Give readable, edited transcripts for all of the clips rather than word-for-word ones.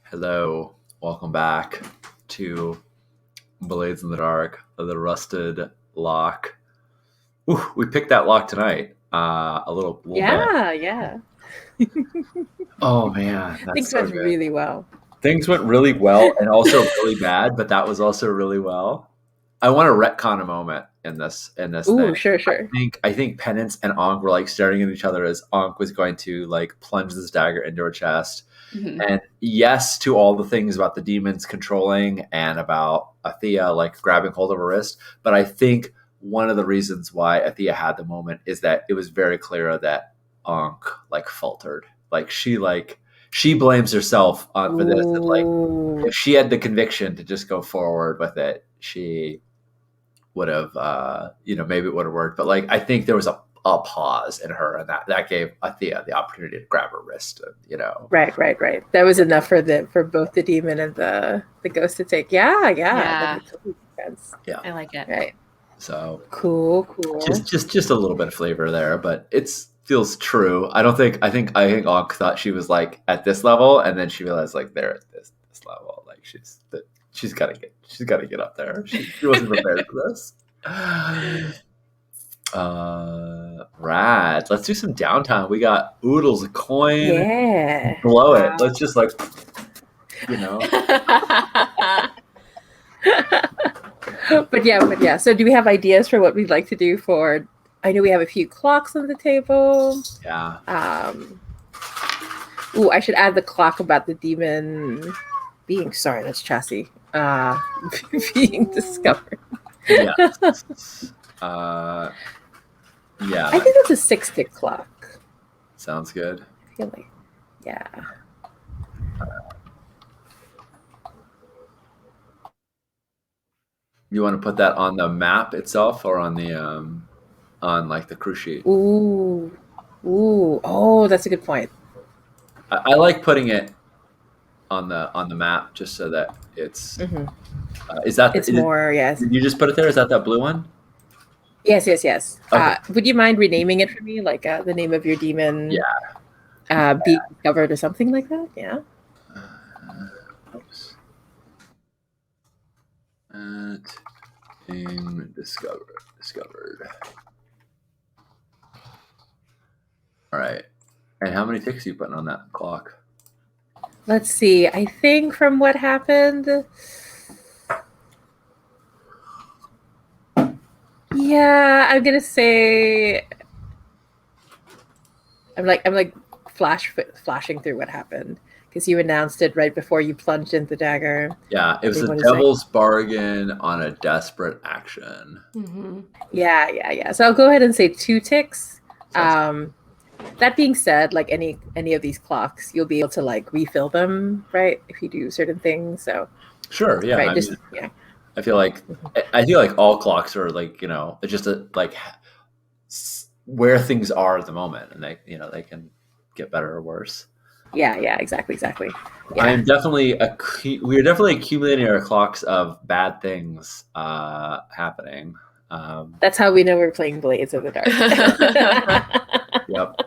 Hello, welcome back to Blades in the Dark, the Rusted Lock. Ooh, we picked that lock tonight. A little bit. Yeah. Oh man, that's Things so went good. really well. Things went really well and also really bad, but that was also really well. I want to retcon a moment in this thing. Ooh, sure. I think Penance and Ankh were like staring at each other as Ankh was going to like plunge this dagger into her chest. Mhm. And yes to all the things about the demons controlling and about Athea like grabbing hold of her wrist. But I think one of the reasons why Athea had the moment is that it was very clear that Ankh like faltered. She blames herself for this. And like Ooh. if she had the conviction to just go forward with it, she would have maybe it would have worked. But like I think there was a pause in her, and that gave Athea the opportunity to grab her wrist. Right. That was enough for both the demon and the ghost to take. Yeah. That makes total sense. Yeah, I like it. Right. so Cool. just a little bit of flavor there, but it feels true. I think Ankh thought she was like at this level, and then she realized like they're at this level. Like she's got to get up there. She wasn't prepared for this. Rad. Let's do some downtime. We got oodles of coin. Yeah. Blow Wow. it. Let's just like But yeah. So do we have ideas for what we'd like to do for? I know we have a few clocks on the table. Yeah. I should add the clock about the demon being that's chassis. Being discovered. Yeah. I think that's a 6-tick clock. Sounds good. I feel like, yeah. You want to put that on the map itself or on the on like the crew sheet? Ooh. Oh, that's a good point. I like putting it on the map just so that it's is that It's more, yes. Did you just put it there? Is that blue one? Yes. Okay. Would you mind renaming it for me, like the name of your demon? Yeah. Being discovered or something like that. Yeah. Oops. Being discovered. All right. And how many ticks are you putting on that clock? Let's see. I think from what happened. Yeah, I'm gonna say. I'm like flashing through what happened because you announced it right before you plunged into the dagger. Yeah, it was a devil's bargain on a desperate action. Mm-hmm. Yeah. So I'll go ahead and say 2 ticks. That being said, like any of these clocks, you'll be able to like refill them, right? If you do certain things. So sure, yeah. Right, I feel like all clocks are like just like where things are at the moment, and they can get better or worse. Yeah, exactly. Yeah. I am definitely we are definitely accumulating our clocks of bad things happening. That's how we know we're playing Blades of the Dark. Yep.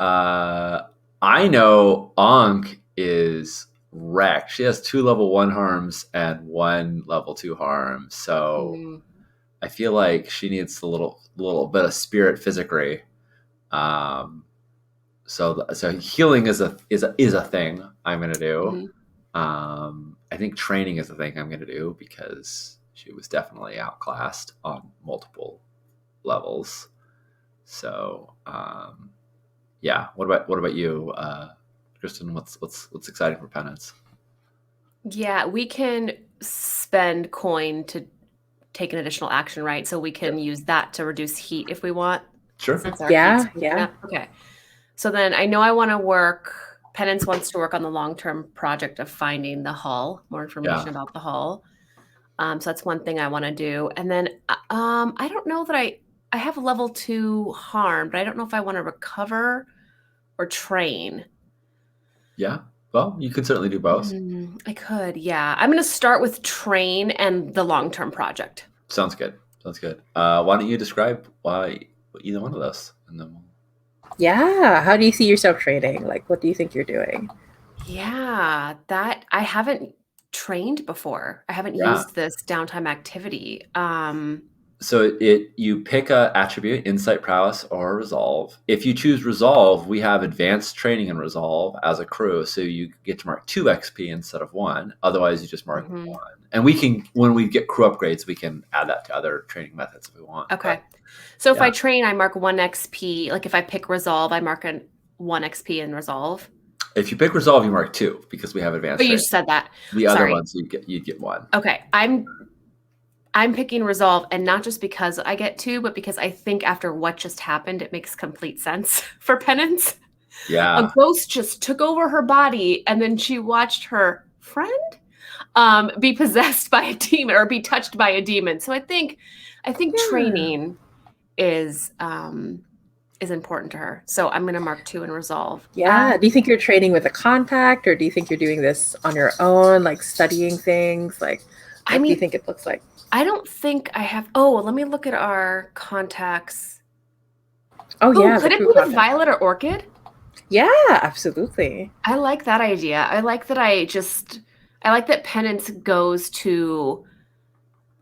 I know Ankh is wrecked. She has 2 level 1 harms and 1 level 2 harm. So I feel like she needs a little bit of spirit physicry. So healing is a thing I'm gonna do. Mm-hmm. I think training is a thing I'm gonna do because she was definitely outclassed on multiple levels. So yeah. What about you, Kristen? What's exciting for Penance? Yeah, we can spend coin to take an additional action, right? So we can use that to reduce heat if we want. Sure. Since our Yeah. Okay. So then I know I want to work. Penance wants to work on the long-term project of finding the hull, more information about the hull. So that's one thing I want to do. And then I don't know that I have level 2 harm, but I don't know if I want to recover or train. Yeah. Well, you could certainly do both. I could, yeah. I'm going to start with train and the long-term project. Sounds good. Why don't you describe either one of those, and then Yeah. How do you see yourself training? Like, what do you think you're doing? Yeah, that I haven't trained before. I haven't Yeah. used this downtime activity. So you pick a attribute, insight, prowess, or resolve. If you choose resolve, we have advanced training in resolve as a crew, so you get to mark 2 XP instead of 1. Otherwise, you just mark Mhm. 1. And we can, when we get crew upgrades, we can add that to other training methods if we want. Okay. So if I yeah. train, I mark 1 XP. Like if I pick resolve, I mark 1 XP in resolve. If you pick resolve, you mark 2 because we have advanced But you training. just said that. The other Sorry. ones you'd get 1. Okay. I'm picking resolve, and not just because I get 2, but because I think after what just happened, it makes complete sense for Penance. Yeah. A ghost just took over her body, and then she watched her friend be possessed by a demon or be touched by a demon. So I think training is important to her. So I'm going to mark 2 in resolve. Yeah. Do you think you're training with a contact, or do you think you're doing this on your own, like studying things? Like, what do you think it looks like? I don't think I have. Oh, let me look at our contacts. Oh, yeah. Could it be with Violet or Orchid? Yeah, absolutely. I like that idea. I like that Penance goes to,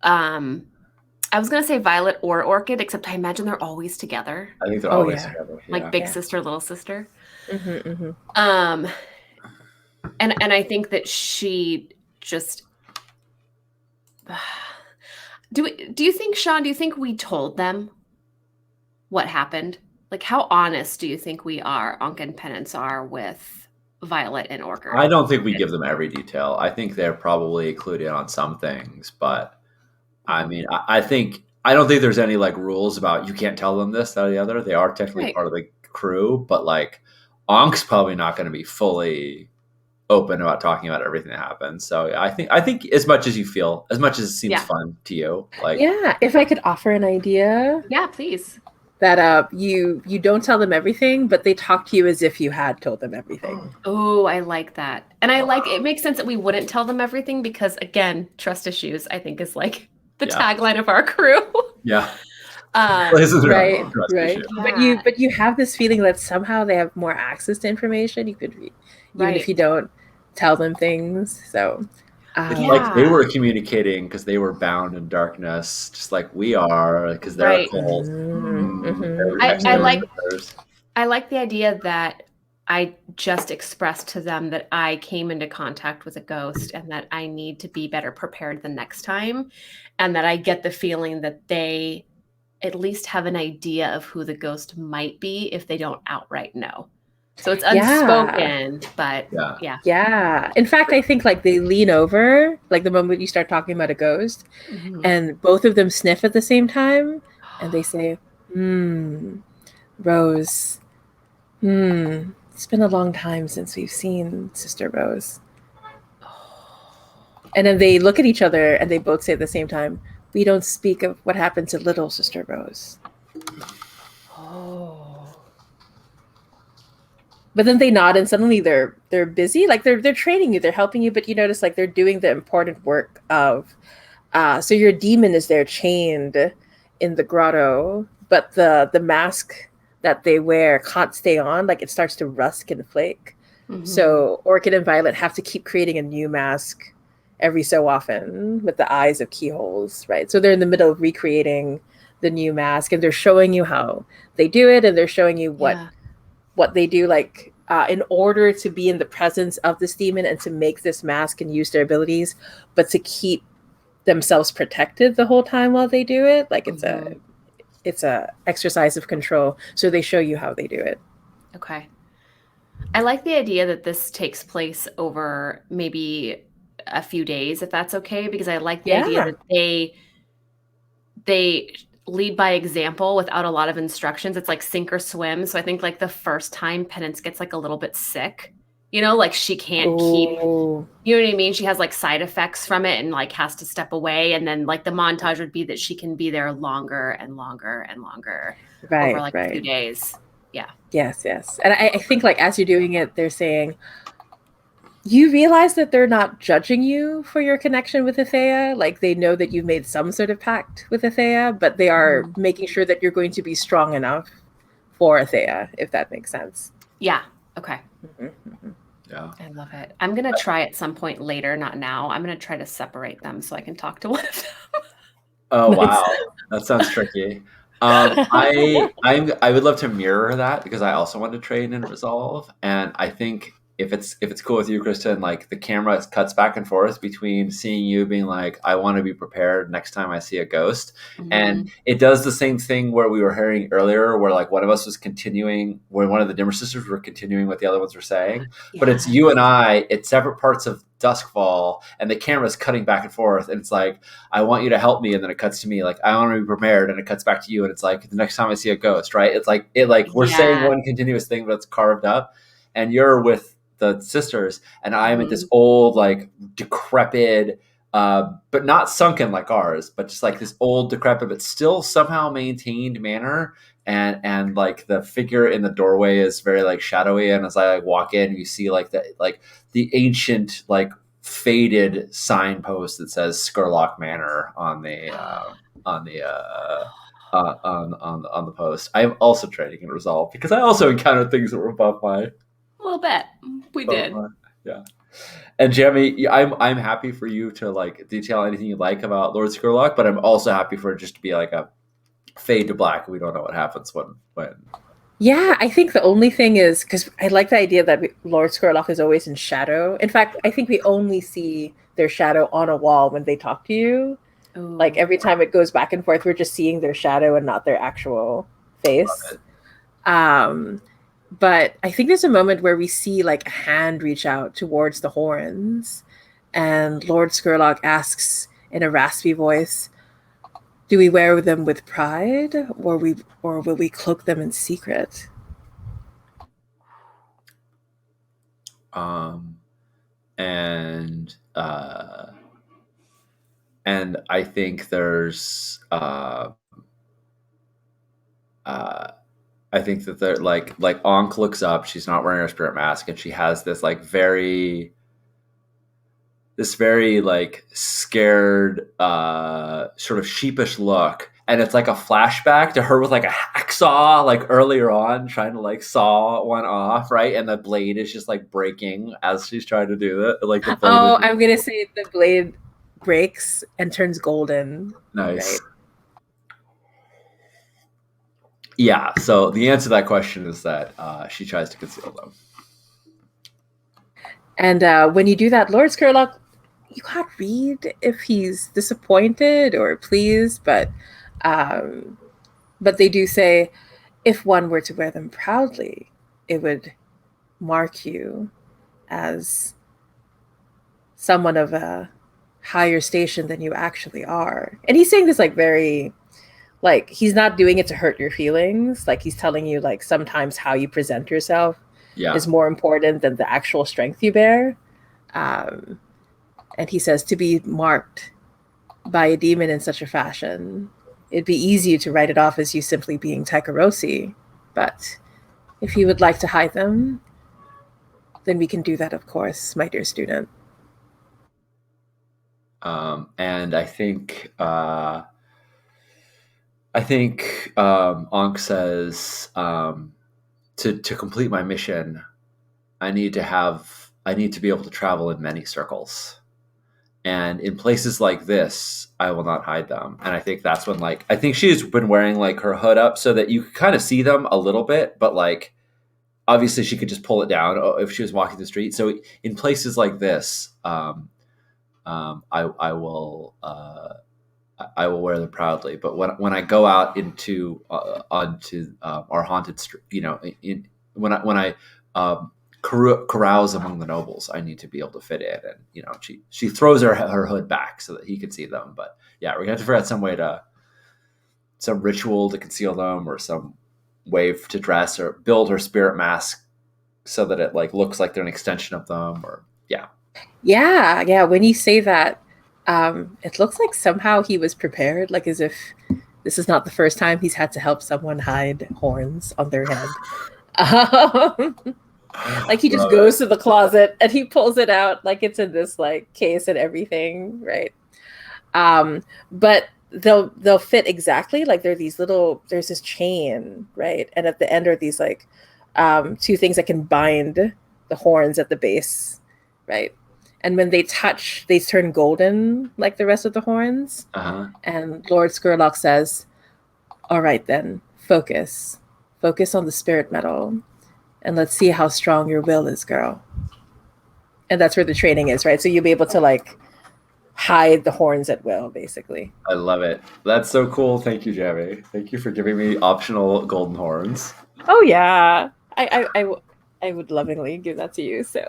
I was going to say Violet or Orchid, except I imagine they're always together. I think they're always together. Yeah. Like big sister, little sister. Mm-hmm, mm-hmm. And I think that she just, do you think, Sean, we told them what happened? Like, how honest do you think we are, Ankh and Penance are, with Violet and Orchid? I don't think we give them every detail. I think they're probably clued in on some things, but I mean, I don't think there's any like rules about you can't tell them this, that, or the other. They are technically part of the crew, but like Ankh's probably not going to be fully open about talking about everything that happens. So I think as much as you feel, as much as it seems fun to you, like if I could offer an idea. Yeah, please. That you don't tell them everything, but they talk to you as if you had told them everything. Oh, I like that. And it makes sense that we wouldn't tell them everything because, again, trust issues, I think, is like the tagline of our crew. Yeah. Right. Yeah. But you have this feeling that somehow they have more access to information. You could read, even if you don't tell them things. So like they were communicating because they were bound in darkness, just like we are, because they're a cult. I like the idea that I just expressed to them that I came into contact with a ghost and that I need to be better prepared the next time, and that I get the feeling that they at least have an idea of who the ghost might be if they don't outright know. So it's unspoken, but yeah. In fact, I think like they lean over, like the moment you start talking about a ghost, and both of them sniff at the same time, and they say, Rose, it's been a long time since we've seen Sister Rose. And then they look at each other and they both say at the same time, we don't speak of what happened to little Sister Rose. But then they nod and suddenly they're busy. Like they're training you, they're helping you, but you notice like they're doing the important work of so your demon is there chained in the grotto, but the mask that they wear can't stay on, like it starts to rust and flake. So Orchid and Violet have to keep creating a new mask every so often with the eyes of keyholes, right? So they're in the middle of recreating the new mask, and they're showing you how they do it, and they're showing you what they do, like in order to be in the presence of this demon and to make this mask and use their abilities, but to keep themselves protected the whole time while they do it. Like it's a exercise of control. So they show you how they do it. Okay. I like the idea that this takes place over maybe a few days, if that's okay, because I like the idea that they lead by example without a lot of instructions. It's like sink or swim. So I think like the first time Penance gets like a little bit sick, like she can't keep, you know what I mean? She has like side effects from it and like has to step away. And then like the montage would be that she can be there longer and longer and longer over like a few days. Yeah. Yes. And I think like as you're doing it, they're saying, you realize that they're not judging you for your connection with Athea. Like they know that you've made some sort of pact with Athea, but they are making sure that you're going to be strong enough for Athea, if that makes sense. Yeah. Okay. Yeah. I love it. I'm gonna try at some point later, not now. I'm gonna try to separate them so I can talk to one of them. Oh Nice. wow, that sounds tricky. I would love to mirror that because I also want to train in Resolve, and I think if it's cool with you, Kristen, like the camera cuts back and forth between seeing you being like, I want to be prepared next time I see a ghost, and it does the same thing where we were hearing earlier, where like one of us was continuing, where one of the Dimmer sisters were continuing what the other ones were saying, but it's you and I, it's separate parts of Duskfall, and the camera's cutting back and forth, and it's like, I want you to help me, and then it cuts to me like I want to be prepared, and it cuts back to you, and it's like the next time I see a ghost, right? It's like we're saying one continuous thing, but it's carved up, and you're with the sisters, and I'm at this old like decrepit, but not sunken like ours, but just like this old decrepit, but still somehow maintained manner. And like the figure in the doorway is very like shadowy, and as I like walk in, you see like the ancient like faded signpost that says Skurlock Manor on the on the post. I'm also training in Resolve because I also encountered things that were above my. A little bit. We did. Yeah. And Jeremy, I'm happy for you to like detail anything you like about Lord Skurlock, but I'm also happy for it just to be like a fade to black. We don't know what happens when. Yeah, I think the only thing is because I like the idea that Lord Skurlock is always in shadow. In fact, I think we only see their shadow on a wall when they talk to you. Ooh. Like every time it goes back and forth, we're just seeing their shadow and not their actual face. But I think there's a moment where we see like a hand reach out towards the horns, and Lord Skurlock asks in a raspy voice, do we wear them with pride, or will we cloak them in secret? And I think there's I think that they're like Ankh looks up. She's not wearing her spirit mask, and she has this like very like scared, sort of sheepish look. And it's like a flashback to her with like a hacksaw, like earlier on, trying to like saw one off, right? And the blade is just like breaking as she's trying to do that. Like the blade I'm gonna say the blade breaks and turns golden. Nice. Right? Yeah. So the answer to that question is that she tries to conceal them. And when you do that, Lord Skurlock, you can't read if he's disappointed or pleased, but they do say, if one were to wear them proudly, it would mark you as someone of a higher station than you actually are. And he's saying this like very, like he's not doing it to hurt your feelings. Like he's telling you like sometimes how you present yourself is more important than the actual strength you bear. And he says to be marked by a demon in such a fashion, it'd be easy to write it off as you simply being Tycherosi. But if you would like to hide them, then we can do that, of course, my dear student. And I think Ankh says, to complete my mission, I need to be able to travel in many circles. And in places like this, I will not hide them. And I think that's when, like, I think she's been wearing like her hood up so that you could kind of see them a little bit, but like, obviously she could just pull it down if she was walking the street. So in places like this, I will wear them proudly. But when I go out into onto our haunted street, when I carouse among the nobles, I need to be able to fit in. And she throws her hood back so that he can see them. But yeah, we're gonna have to figure out some ritual to conceal them, or some way to dress or build her spirit mask so that it like looks like they're an extension of them. Or yeah. When you say that, it looks like somehow he was prepared, like as if this is not the first time he's had to help someone hide horns on their head. Like he just goes to the closet and he pulls it out like it's in this like case and everything, right? But they'll fit exactly. Like there's this chain, right? And at the end are these like two things that can bind the horns at the base, right? And when they touch, they turn golden like the rest of the horns. Uh-huh. And Lord Skurlock says, "All right then, focus. Focus on the spirit metal, and let's see how strong your will is, girl." And that's where the training is, right? So you'll be able to like hide the horns at will, basically. I love it. That's so cool. Thank you, Jamie. Thank you for giving me optional golden horns. Oh yeah, I would lovingly give that to you. So,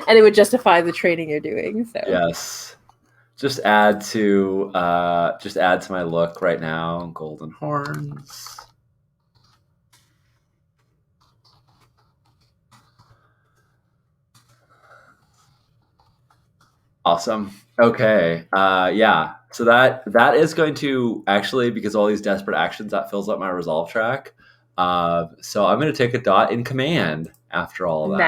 and it would justify the training you're doing. So Yes. Just add to my look right now. Golden horns. Awesome. Okay. Yeah. So that is going to actually, because all these desperate actions, that fills up my resolve track. So I'm going to take a dot in command after all that.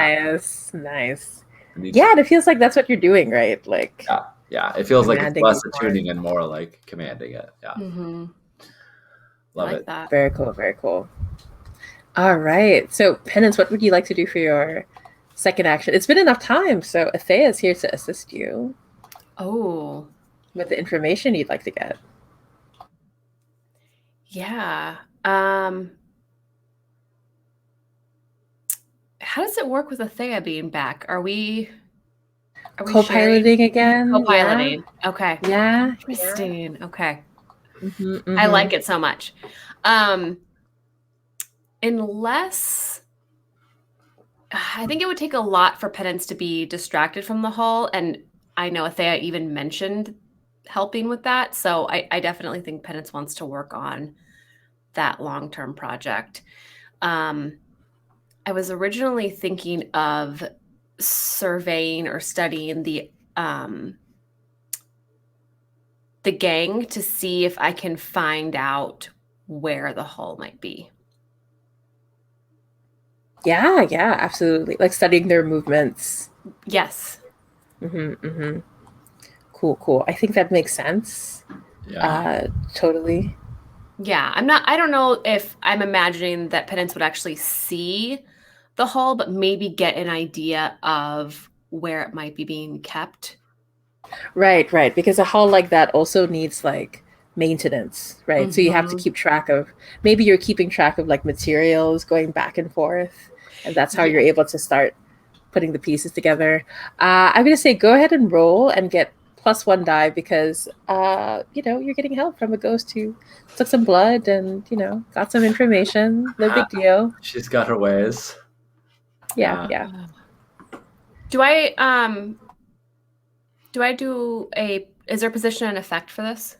nice. Yeah, and it feels like that's what you're doing, right? Like, yeah. It feels like it's commanding less these attuning and more like commanding it. Yeah. Mm-hmm. Love like it. that. Very cool. All right. So, Penance, what would you like to do for your second action? It's been enough time, so Athea is here to assist you Oh, with the information you'd like to get. yeah. How does it work with Athea being back? Are we Co-piloting again? Co-piloting. Okay. Yeah. Interesting. Okay. Mm-hmm. I like it so much. Unless I think it would take a lot for Penance to be distracted from the hull, and I know Athea even mentioned helping with that. So I definitely think Penance wants to work on that long-term project. I was originally thinking of surveying or studying the gang to see if I can find out where the hull might be. Yeah, absolutely. Like studying their movements. Yes. Mm-hmm. Cool. I think that makes sense. Yeah. Totally. Yeah, I don't know if I'm imagining that Penance would actually see the hull, but maybe get an idea of where it might be being kept. Right. Because a hull like that also needs like maintenance, right? So you have to keep track of, maybe you're keeping track of like materials going back and forth, and that's how you're able to start putting the pieces together. I'm going to say go ahead and roll and get +1 die because, you're getting help from a ghost who took some blood and, got some information. No big deal. She's got her ways. Yeah. Do I do is there position and effect for this?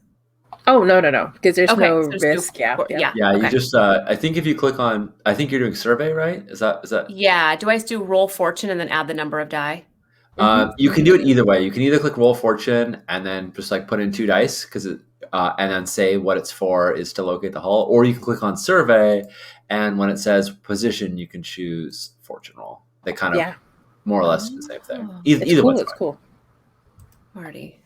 Oh, no, because there's no so risk. Yeah. Yeah, okay. You just I think if you click on, I think you're doing survey, right? Is that Yeah, do I do roll fortune and then add the number of die? You can do it either way. You can either click roll fortune and then just like put in 2 dice and then say what it's for is to locate the hull, or you can click on survey and when it says position, you can choose fortune roll. They kind of more or less do the same thing. Either cool. one's It's fine. cool. Marty.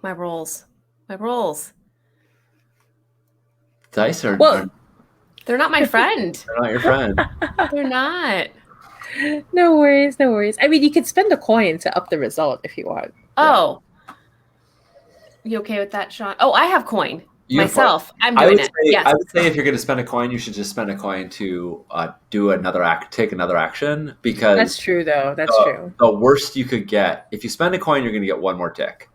My rolls. Dice are they're not my friend. They're not your friend. They're not. No worries. I mean, you could spend a coin to up the result if you want. Oh. You okay with that, Sean? Oh, I have coin. Myself. I'm doing it. Yes. I would say if you're going to spend a coin, you should just spend a coin to take another action, because that's true, though. That's true. The worst you could get, if you spend a coin, you're going to get 1 more tick.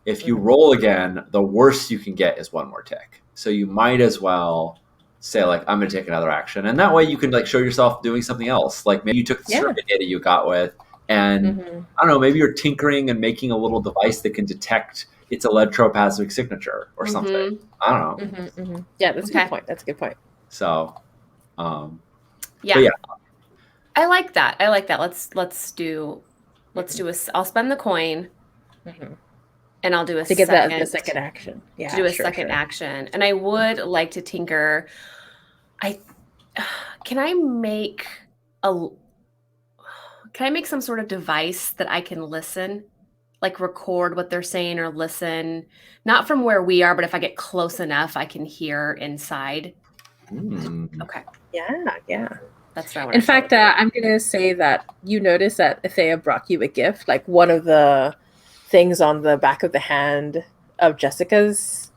If you roll again, the worst you can get is 1 more tick. So you might as well say like, I'm going to take another action, and that way you can like show yourself doing something else. Like maybe you took the survey data you got with, and I don't know, maybe you're tinkering and making a little device that can detect its electroplasmic signature or something. I don't know. Yeah, that's a good point. So, yeah. I like that. Let's do I'll spend the coin, and I'll do a get the second action. Yeah, to do a second action, and I would like to tinker. Can I make some sort of device that I can listen like record what they're saying or listen, not from where we are, but if I get close enough, I can hear inside. Okay. Yeah. That's what I want In to try. fact, I'm going to say that you noticed that Athea brought you a gift, like one of the things on the back of the hand of Jessica's,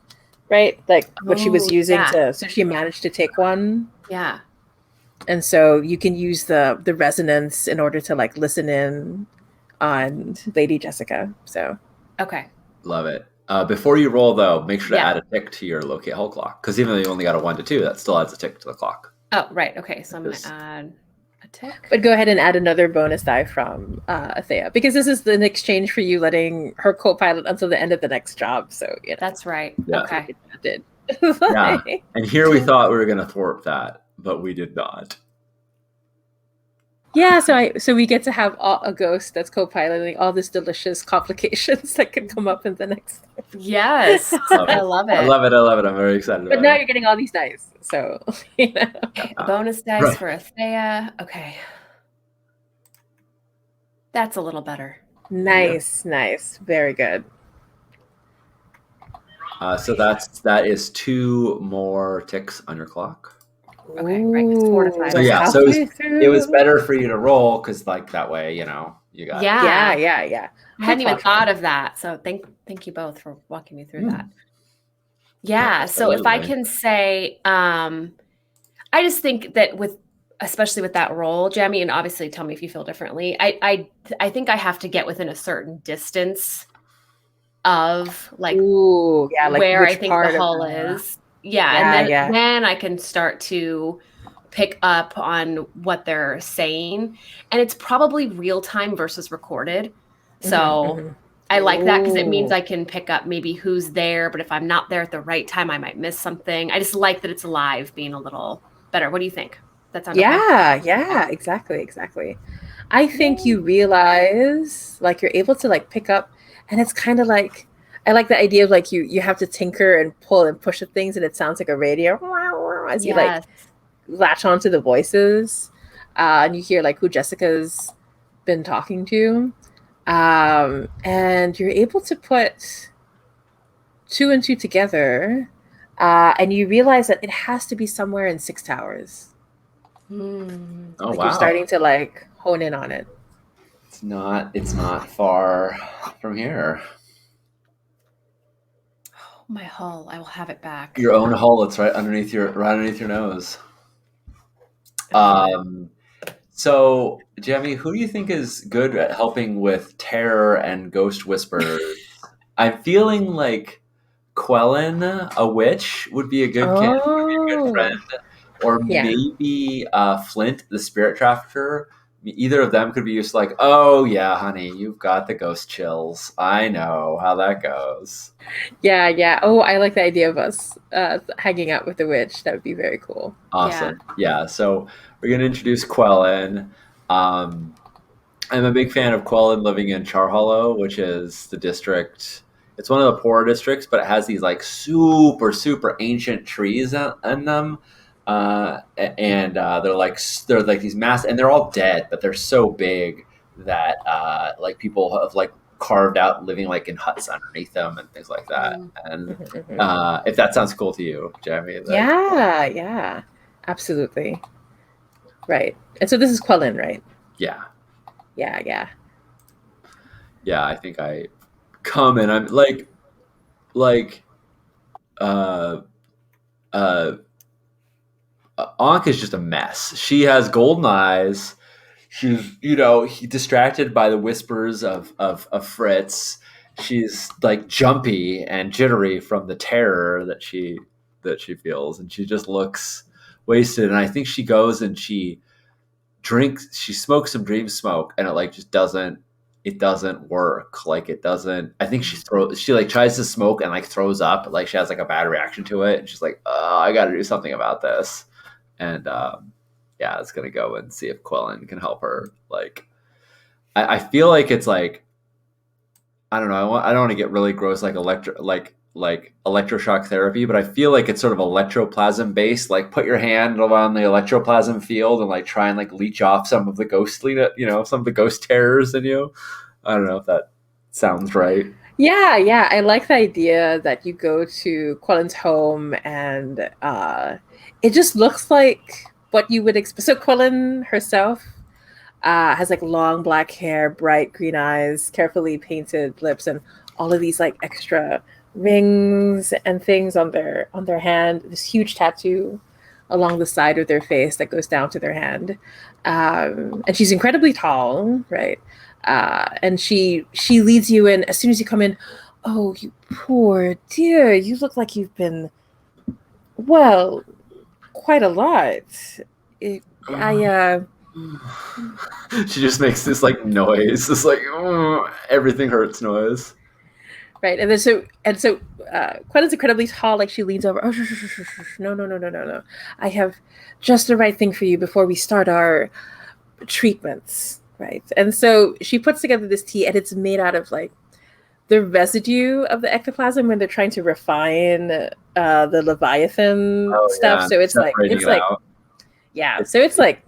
right? Like what she was using so she managed to take one. Yeah. And so you can use the resonance in order to like listen in on Lady Jessica. So Okay. Love it. Before you roll, though, make sure to Yeah. add a tick to your locate hull clock, because even though you only got a 1 to 2, that still adds a tick to the clock. Oh, right. Okay. So I'm going to add a tick. But go ahead and add another bonus die from Athea, because this is in exchange for you letting her co-pilot until the end of the next job. So you know. That's right. Yeah. Okay. Did. Yeah. And here we thought we were going to thwart that, but we did not. Yeah, so we get to have a ghost that's co-piloting all these delicious complications that can come up in the next. Yes, I love it. I love it. I'm very excited. But now you're getting all these dice, so you know. Okay, bonus dice for Athea. Okay, that's a little better. Nice, very good. So that is 2 more ticks on your clock. Okay, right. It's 4 to 5. So yeah, so it was better for you to roll, because like that way, you got. Yeah. I hadn't even thought of that. So thank you both for walking me through that. Yeah. So if I can say, I just think that especially with that roll, Jamie, and obviously tell me if you feel differently. I think I have to get within a certain distance of like, like where I think the hull is. Yeah, and then I can start to pick up on what they're saying, and it's probably real time versus recorded. So I like that, because it means I can pick up maybe who's there, but if I'm not there at the right time, I might miss something. I just like that it's live being a little better. What do you think? That sounds okay? Exactly. I think you realize like you're able to like pick up, and it's kind of like, I like the idea of like you have to tinker and pull and push at things, and it sounds like a radio as you like latch onto the voices, and you hear like who Jessica's been talking to, and you're able to put 2 and 2 together, and you realize that it has to be somewhere in Six Towers. Oh, wow. You're starting to like hone in on it. It's not far from here. My hull, I will have it back. Your own hull. It's right underneath your nose. So, Jamie, who do you think is good at helping with terror and ghost whispers? I'm feeling like Quellen, a witch, would be a good candidate, would be a good friend, or maybe Flint, the spirit trafficker. Either of them could be used like, oh yeah, honey, you've got the ghost chills. I know how that goes. Yeah. Oh, I like the idea of us hanging out with the witch. That would be very cool. Awesome. Yeah. So we're going to introduce Quellen. I'm a big fan of Quellen living in Char Hollow, which is the district. It's one of the poorer districts, but it has these like super, super ancient trees in them. And they're like these massive, and they're all dead, but they're so big that like people have like carved out living like in huts underneath them and things like that. And if that sounds cool to you, Jamie. Yeah, absolutely. Right. And so this is Quellen, right? Yeah. I think I come and I'm Ankh is just a mess. She has golden eyes. She's, distracted by the whispers of Fritz. She's like jumpy and jittery from the terror that she feels, and she just looks wasted. And I think she goes and she smokes some dream smoke, and it like just doesn't work. Like it doesn't. I think she like tries to smoke and like throws up. Like she has like a bad reaction to it, and she's like, I got to do something about this. And it's gonna go and see if Quellen can help her. Like, I feel like it's like, I don't know. I don't want to get really gross, like electroshock therapy, but I feel like it's sort of electroplasm based. Like, put your hand around the electroplasm field and like try and like leech off some of the ghostly, some of the ghost terrors in you. I don't know if that Sounds right. Yeah. I like the idea that you go to Quellen's home and it just looks like what you would expect. So Quellen herself has like long black hair, bright green eyes, carefully painted lips, and all of these like extra rings and things on their hand. This huge tattoo along the side of their face that goes down to their hand. And she's incredibly tall, right? And she leads you in as soon as you come in. Oh, you poor dear! You look like you've been well, quite a lot. It, I She just makes this like noise, this like everything hurts noise. right, and so Quentin's incredibly tall. Like she leans over. Oh, no! I have just the right thing for you before we start our treatments, right? And so she puts together this tea, and it's made out of like the residue of the ectoplasm when they're trying to refine the Leviathan Oh stuff. yeah, So separating it's it like out. yeah. It's So it's like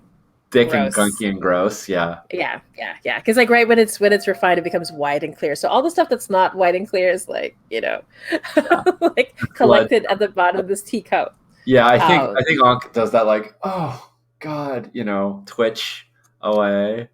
thick and gross. gunky and gross. Yeah. Yeah. Because like right when it's refined, it becomes white and clear. So all the stuff that's not white and clear is like Yeah. like Blood. collected at the bottom of this teacup. Yeah, Um, I think Ankh does that like, oh God, twitch away.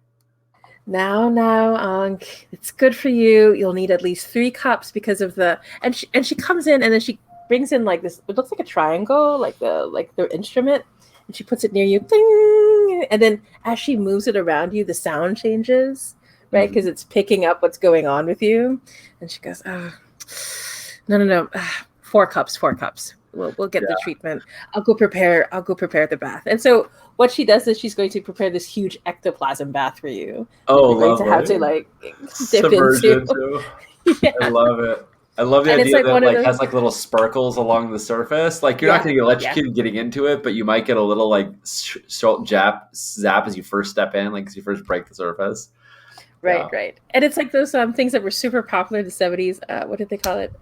now, Ankh, it's good for you. You'll need at least 3 cups because of the and she comes in and then she brings in like this. It looks like a triangle, like the instrument, and she puts it near you. Bling! And then as she moves it around you, the sound changes, right? Because it's picking up what's going on with you. And she goes, "Oh, no. 4 cups. We'll get the treatment. I'll go prepare the bath." And so what she does is she's going to prepare this huge ectoplasm bath for you. Oh, You're going to have lovely. to like dip Submerge into. into. Yeah. I love it. I love the And it's idea like that one of those. has like little sparkles along the surface. Like you're not going to get electrocuted getting into it, but you might get a little like short zap as you first step in, like as you first break the surface. Right. And it's like those things that were super popular in the 70s. What did they call it?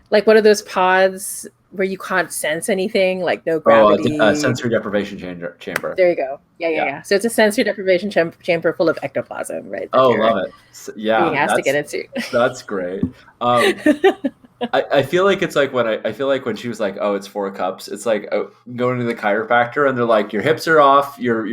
Like one of those pods where you can't sense anything, like no gravity. Sensory deprivation chamber. There you go. Yeah. So it's a sensory deprivation chamber full of ectoplasm, right? Oh, love it. Being asked to get into. That's great. I feel like it's like I feel like when she was like, "Oh, it's 4 cups." It's like going to the chiropractor and they're like, "Your hips are off, your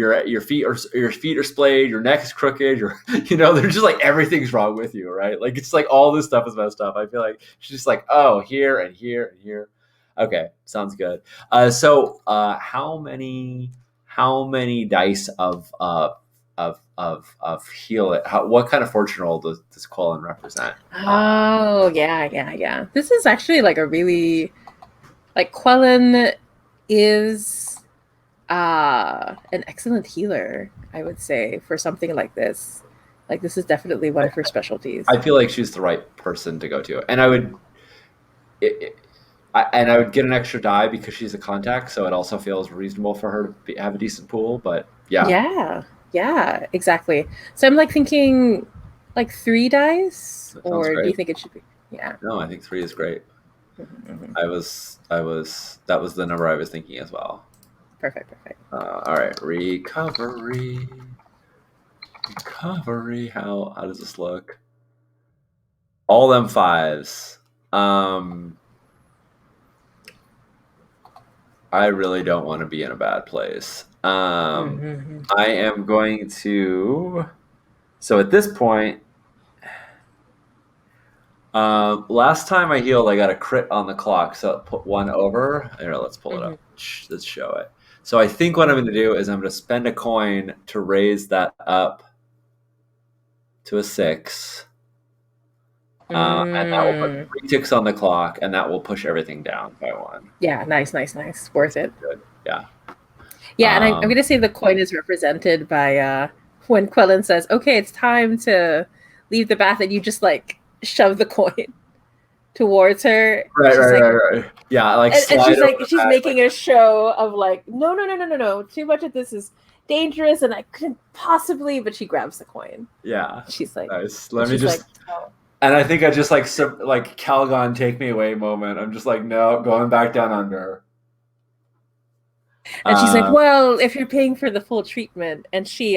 feet are splayed, your neck is crooked, they're just like everything's wrong with you, right? Like it's like all this stuff is messed up." I feel like she's just like, "Oh, here and here and here." Okay, sounds good. So how many dice of heal it? What kind of fortune roll does Quellen represent? Oh yeah. This is actually like a really like Quellen is an excellent healer, I would say, for something like this. Like this is definitely one of her specialties. I feel like she's the right person to go to, and I would. I would get an extra die because she's a contact, so it also feels reasonable for her to have a decent pool. But yeah, exactly. So I'm like thinking, like 3 dice, or great. do you think it should be? Yeah. No, I think 3 is great. Mm-hmm. I was that was the number I was thinking as well. Perfect. All right, recovery. How does this look? All them 5s. I really don't want to be in a bad place. I am going to. So at this point, last time I healed, I got a crit on the clock, so it put 1 over. Here, let's pull it up. Let's show it. So I think what I'm going to do is I'm going to spend a coin to raise that up to a 6. And that will put 3 ticks on the clock, and that will push everything down by 1. Yeah, nice. Worth it. Good. Yeah. Yeah, and I'm going to say the coin is represented by when Quellen says, "Okay, it's time to leave the bath," and you just like shove the coin towards her. Right. Yeah, like and she's making a show of like, no. Too much of this is dangerous, and I couldn't possibly. But she grabs the coin. Yeah. She's like, nice. Let me just. And I think I just like Calgon take me away moment. I'm just like, no, going back down under. And she's like, well, if you're paying for the full treatment, and she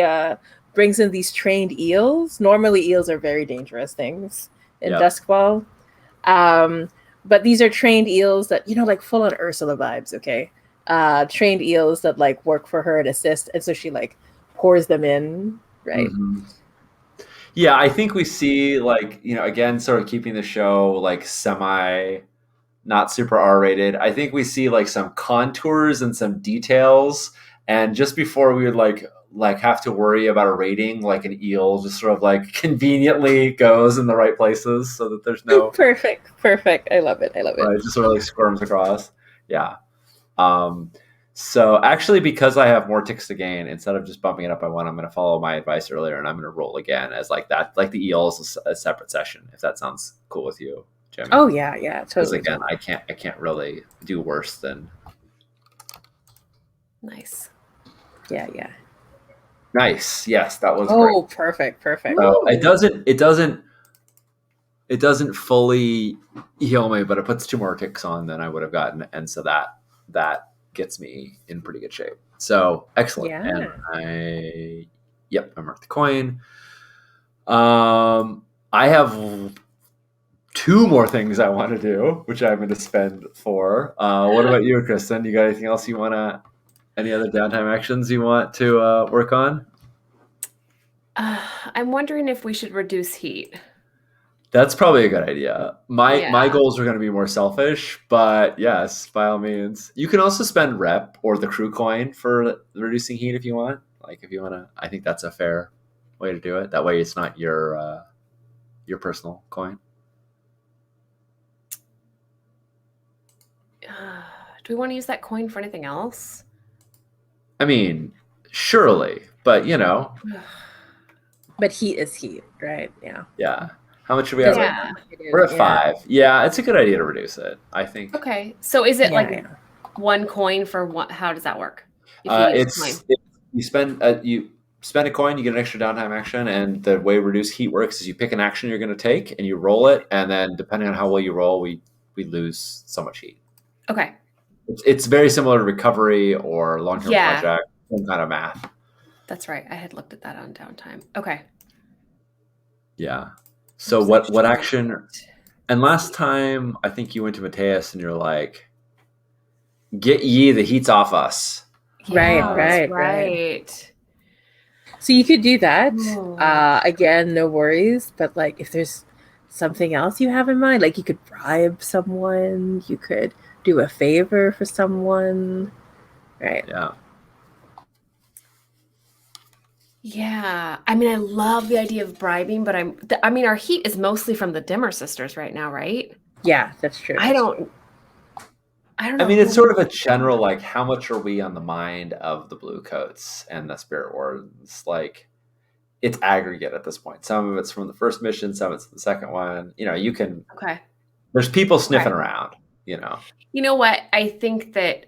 brings in these trained eels. Normally, eels are very dangerous things in Yep. Duskwall. But these are trained eels that, like full on Ursula vibes, okay? Trained eels that like work for her and assist. And so she like pours them in, right? Mhm. Yeah, I think we see like, again, sort of keeping the show like semi not super R-rated. I think we see like some contours and some details, and just before we would like have to worry about a rating, like an eel just sort of like conveniently goes in the right places so that there's no Perfect. I love it. right, just sort of like squirms across. Yeah. So actually, because I have more ticks to gain, instead of just bumping it up by one, I'm going to follow my advice earlier, and I'm going to roll again as like that, like the eel is a separate session, if that sounds cool with you, Jimmy. Oh yeah, Because totally. again, I can't really do worse than Nice. Yeah. nice. Yes, that was Oh, great. perfect. So it doesn't fully heal me, but it puts 2 more ticks on than I would have gotten, and so that gets me in pretty good shape. So excellent. Yeah. And I marked the coin. I have 2 more things I want to do, which I'm going to spend for. What about you, Kristen? You got anything else you want to? Any other downtime actions you want to work on? I'm wondering if we should reduce heat. That's probably a good idea. My Yeah. goals are going to be more selfish, but yes, by all means. You can also spend rep or the crew coin for reducing heat if you want. Like if you want to, I think that's a fair way to do it. That way, it's not your personal coin. Do we want to use that coin for anything else? I mean, surely, but But heat is heat, right? Yeah. yeah. How much should we have? Yeah. We're at 5. Yeah, it's a good idea to reduce it, I think. Okay. So is it Yeah. one coin for what? How does that work? You spend a coin, you get an extra downtime action, and the way reduce heat works is you pick an action you're going to take and you roll it, and then depending on how well you roll, we lose so much heat. Okay. It's very similar to recovery or long-term Yeah. project, some kind of math. That's right. I had looked at that on downtime. Okay. Yeah. So what action? And last time I think you went to Mateus and you're like, "Get ye the heat's off us." Right. So you could do that. Again, no worries. But like, if there's something else you have in mind, like you could bribe someone, you could do a favor for someone, right? Yeah. Yeah. I mean, I love the idea of bribing, but I mean, our heat is mostly from the Dimmer sisters right now, right? Yeah, that's true. I don't know. I mean, it's sort of a general, like, how much are we on the mind of the Blue Coats and the Spirit Wardens? Like, it's aggregate at this point. Some of it's from the first mission, some of it's the second one. You can. Okay. There's people sniffing around. You know what? I think that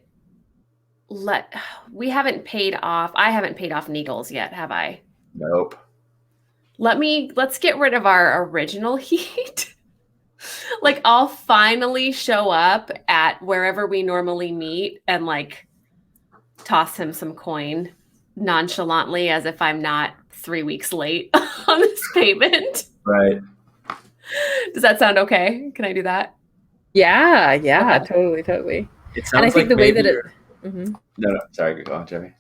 we haven't paid off. I haven't paid off Needles yet, have I? Nope. Let's get rid of our original heat. Like, I'll finally show up at wherever we normally meet and like toss him some coin nonchalantly as if I'm not 3 weeks late on this payment. Right. Does that sound okay? Can I do that? Yeah, Okay. totally. It sounds And I think like the way that maybe it. No, sorry, go on, Jimmy.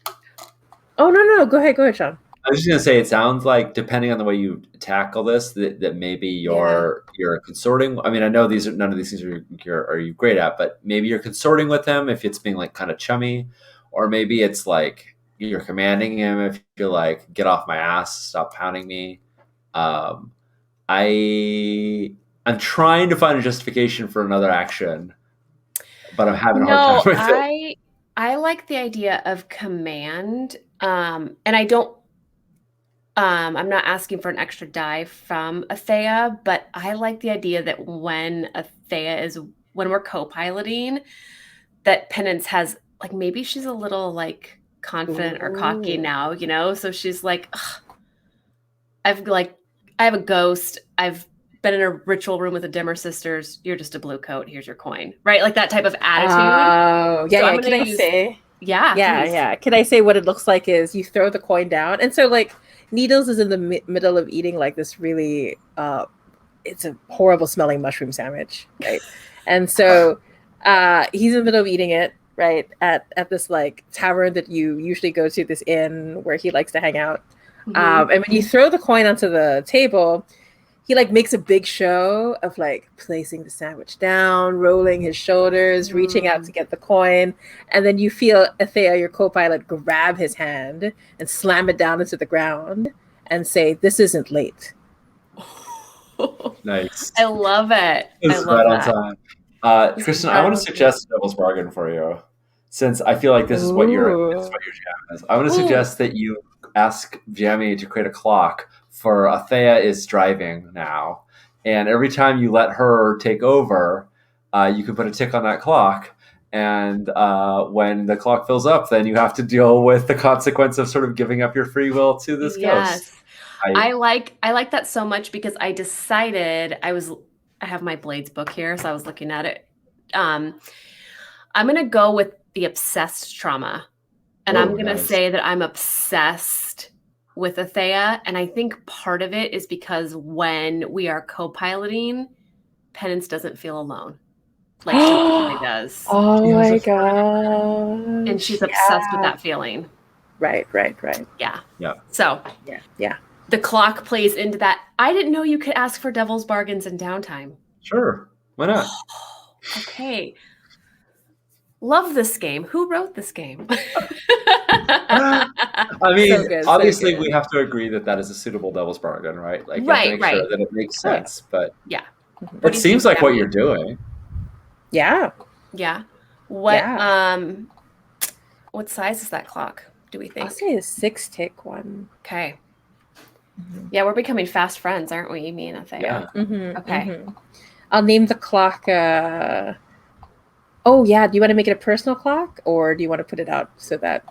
Oh no, go ahead, Sean. I was just gonna say, it sounds like depending on the way you tackle this, that maybe you're consorting. I mean, I know none of these things are you great at, but maybe you're consorting with him if it's being like kind of chummy, or maybe it's like you're commanding him if you're like, get off my ass, stop pounding me. I'm trying to find a justification for another action, but I'm having a hard time with it. I like the idea of command, and I don't. I'm not asking for an extra die from Athea, but I like the idea that when we're co-piloting, that Penance has like, maybe she's a little like confident or cocky now, so she's like, I have a ghost. I've been in a ritual room with the Dimmer sisters. You're just a blue coat. Here's your coin, right? Like that type of attitude. Oh, yeah. Can I say? Yeah. Yeah. Can I say what it looks like is you throw the coin down, and so like Needles is in the middle of eating like this really it's a horrible smelling mushroom sandwich, right? And so he's in the middle of eating it, right, at this like tavern that you usually go to, this inn where he likes to hang out. And when you throw the coin onto the table, he like makes a big show of like placing the sandwich down, rolling his shoulders, reaching out to get the coin, and then you feel Athea, your co-pilot, grab his hand and slam it down into the ground and say, "This isn't late." Nice. I love it. It's right on time. Kristen, I want to suggest a devil's bargain for you, since I feel like this is what your jam is. I want to suggest that you ask Jamie to create a clock for Athea is driving now, and every time you let her take over, you can put a tick on that clock, and when the clock fills up, then you have to deal with the consequence of sort of giving up your free will to this ghost. I like that so much because I decided I have my Blades book here, so I was looking at it. I'm gonna go with the obsessed trauma, and I'm gonna say that I'm obsessed with Athea, and I think part of it is because when we are co-piloting, Penance doesn't feel alone like she really does. Oh my god! And she's obsessed with that feeling. Right. Yeah. So yeah. The clock plays into that. I didn't know you could ask for devil's bargains in downtime. Sure. Why not? Okay. Love this game. Who wrote this game? I mean, obviously we have to agree that is a suitable devil's bargain, right? Like, you have to make sure that it makes sense. But yeah, it seems like what you're doing. Yeah. What size is that clock, do we think? I'll say a 6-tick one. Okay. Yeah, we're becoming fast friends, aren't we, me and Athea? Yeah. Okay. I'll name the clock oh yeah, do you want to make it a personal clock, or do you want to put it out so that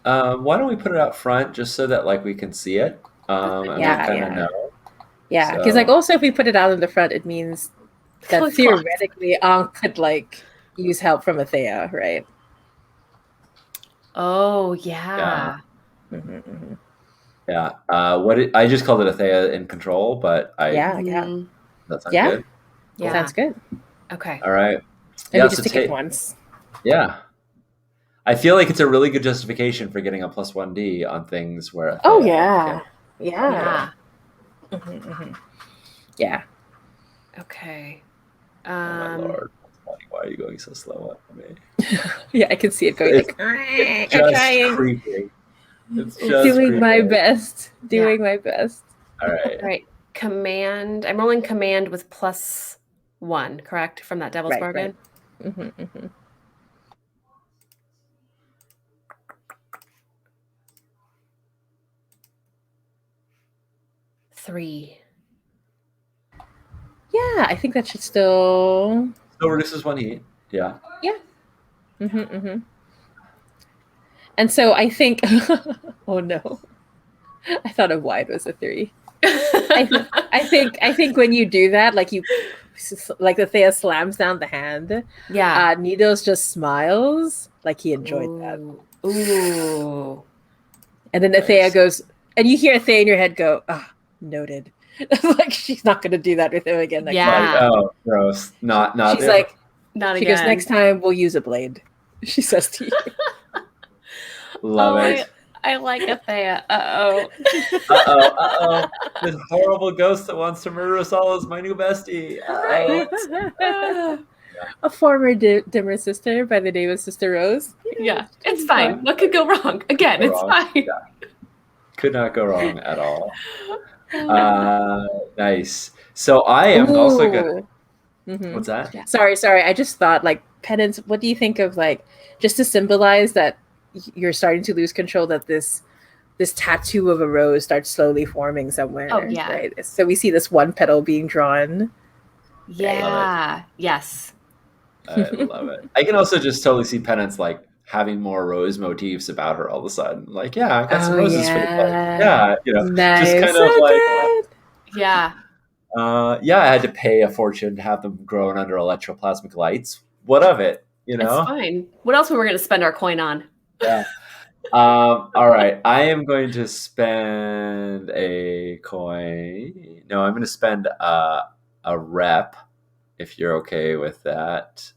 why don't we put it out front just so that like we can see it? And we kind of know. Yeah, because like also if we put it out in the front, it means that theoretically Ankh could like use help from Athea, right? Oh yeah. Yeah. I just called it Athea in control, but that sounds good. Yeah, sounds good. Okay. All right. Maybe just tick it once. Yeah. I feel like it's a really good justification for getting a +1D on things where. Yeah. Yeah. Okay. Oh my Lord. Why are you going so slow on me? Yeah, I can see it going like just creeping. It's just doing my best. My best. All right. Command. I'm rolling command with +1, correct? From that devil's bargain? Right. 3. Yeah, I think that should still reduces 1 heat. Yeah. And so I think oh no. I thought a wide was a 3. I think when you do that, like Athea slams down the hand. Yeah. Needles just smiles like he enjoyed that. Ooh. And then Athea goes, and you hear Athea in your head go, noted. Like she's not going to do that with him again. Next time. Oh, gross. Not. She's like, not again. She goes, next time we'll use a blade. She says to you. Love it. I like Athea. Uh-oh. This horrible ghost that wants to murder us all is my new bestie. A former dimmer sister by the name of Sister Rose. Yeah, it's fine. What could go wrong? Again, it's fine. Yeah. Could not go wrong at all. Nice. So I am also good. What's that? Yeah. Sorry. I just thought like Penance. What do you think of like just to symbolize that you're starting to lose control, that this tattoo of a rose starts slowly forming somewhere? Oh yeah. Right. So we see this one petal being drawn. Yeah. Yes. I love it. I can also just totally see Penance like having more rose motifs about her all of a sudden. Like, yeah, I got some roses for you. Yeah, nice. Just kind of like, yeah. I had to pay a fortune to have them grown under electroplasmic lights. What of it? It's fine. What else were we going to spend our coin on? Yeah. All right. I am going to spend a coin. No, I'm going to spend a rep, if you're okay with that.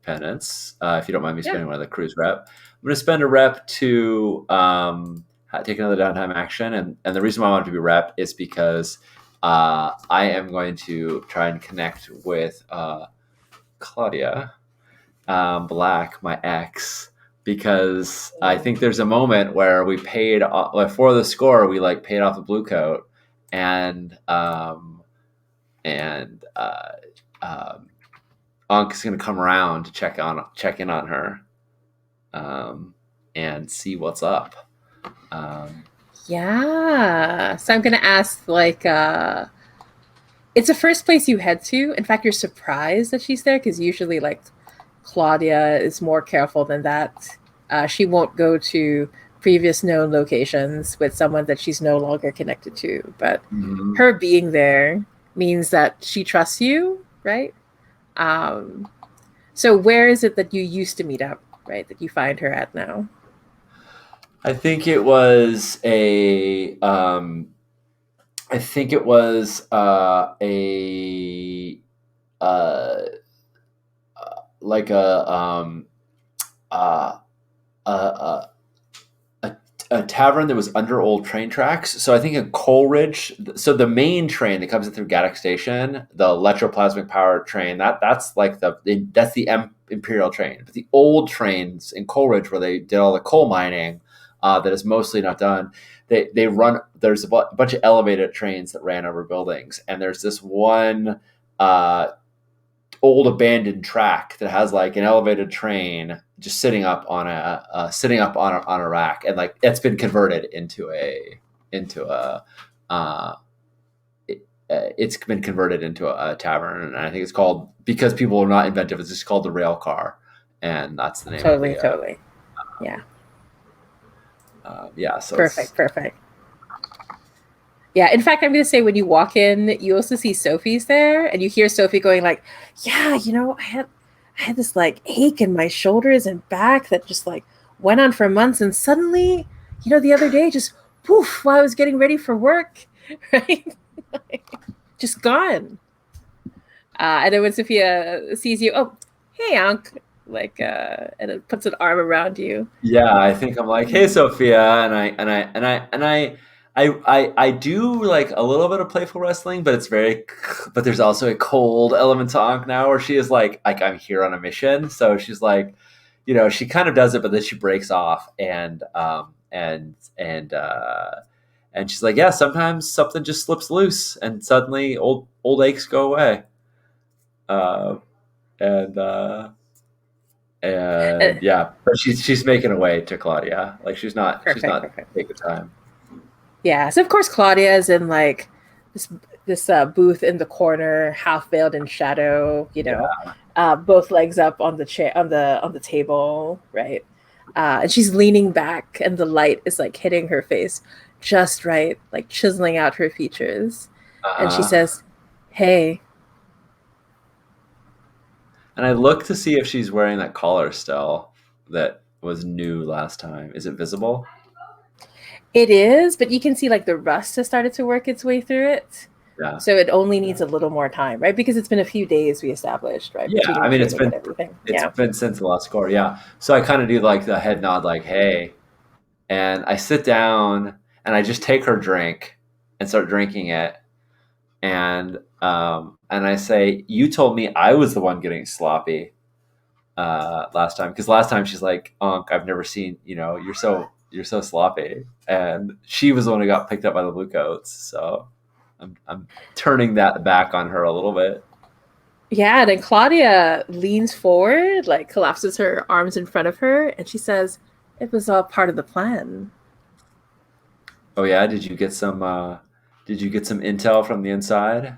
Penance. If you don't mind me Yeah. spending one of the cruise rep, I'm going to spend a rep to take another downtime action. And the reason why I want it to be rep is because I am going to try and connect with Claudia Black, my ex, because I think there's a moment where we paid like for the score, we like paid off the blue coat, and and Unc is gonna come around to check in on her, and see what's up. Yeah. So I'm gonna ask like it's the first place you head to. In fact, you're surprised that she's there because usually like Claudia is more careful than that. She won't go to previous known locations with someone that she's no longer connected to. But Mhm. her being there means that she trusts you, right? Um, so where is it that you used to meet up, right? That you find her at now? I think it was a. I think it was a uh, like uh, a, a tavern that was under old train tracks. So I think in Coleridge, so the main train that comes in through Gaddock Station, the electroplasmic power train, that's like that's the Imperial train. But the old trains in Coleridge, where they did all the coal mining, that is mostly not done. They run. There's a bunch of elevated trains that ran over buildings, and there's this one uh, old abandoned track that has like an elevated train just sitting up on on a rack, and like it's been converted into a uh, it's been converted into a tavern, and I think it's called, because people are not inventive, it's just called the Rail Car, and that's the name of Totally, the totally. Yeah. yeah. So Perfect, it's perfect. Yeah, in fact, I'm going to say when you walk in, you also see Sophie's there, and you hear Sophie going like, "Yeah, I had this like ache in my shoulders and back that just like went on for months, and suddenly, the other day, just poof, while I was getting ready for work, right, just gone." And then when Sophia sees you, oh, hey, Unc, like, and it puts an arm around you. Yeah, I think I'm like, hey, Sophia, and I do like a little bit of playful wrestling, but but there's also a cold element to Ankh now, where she is like I'm here on a mission, so she's like, she kind of does it, but then she breaks off, and she's like, yeah, sometimes something just slips loose, and suddenly old aches go away, uh, and. Uh, And yeah, but she's making a way to Claudia. Like she's Perfect, not perfect. taking time. Yeah, so of course Claudia is in like this booth in the corner, half veiled in shadow. Yeah. Both legs up on the chair on the table, right? And she's leaning back, and the light is like hitting her face just right, like chiseling out her features. And she Uh-huh. says, "Hey." And I look to see if she's wearing that collar still that was new last time. Is it visible? It is, but you can see like the rust has started to work its way through it. Yeah. So it only needs a little more time, right? Because it's been a few days we established, right? Yeah. Between I your mean, training and everything. it's Yeah. been since the last score. Yeah. So I kind of do like the head nod, like, hey, and I sit down and I just take her drink and start drinking it, and I say, you told me I was the one getting sloppy last time, because last time she's like, Unc, I've never seen, you're so sloppy, and she was the one who got picked up by the bluecoats, so I'm turning that back on her a little bit. Yeah, then Claudia leans forward, like collapses her arms in front of her, and she says, "It was all part of the plan." Oh yeah, did you get some intel from the inside?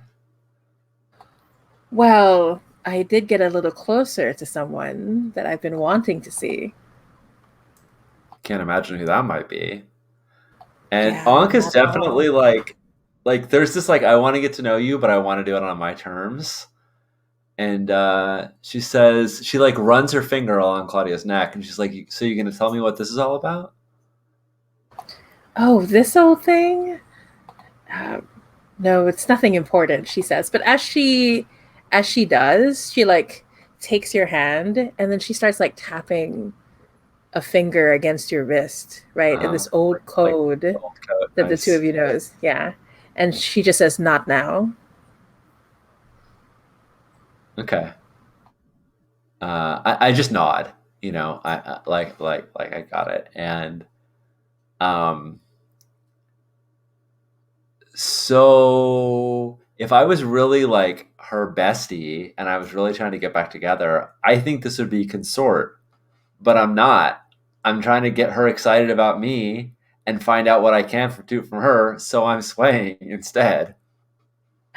Well, I did get a little closer to someone that I've been wanting to see. Can't imagine who that might be. And Yeah, Ankh is not at definitely all. like there's this like, I want to get to know you, but I want to do it on my terms. and she says she like runs her finger along Claudia's neck, and she's like, "So you're gonna tell me what this is all about?" Oh, this old thing? Um, no, it's nothing important, she says. But as she does, she like takes your hand and then she starts like tapping a finger against your wrist, right? In this old Like code old coat. that the two Nice. of you knows. Yeah. And she just says, not now. Okay. I just nod. I like I got it, and um, so if I was really like her bestie and I was really trying to get back together, I think this would be consort, but I'm not. I'm trying to get her excited about me and find out what I can do from her, so I'm swaying instead.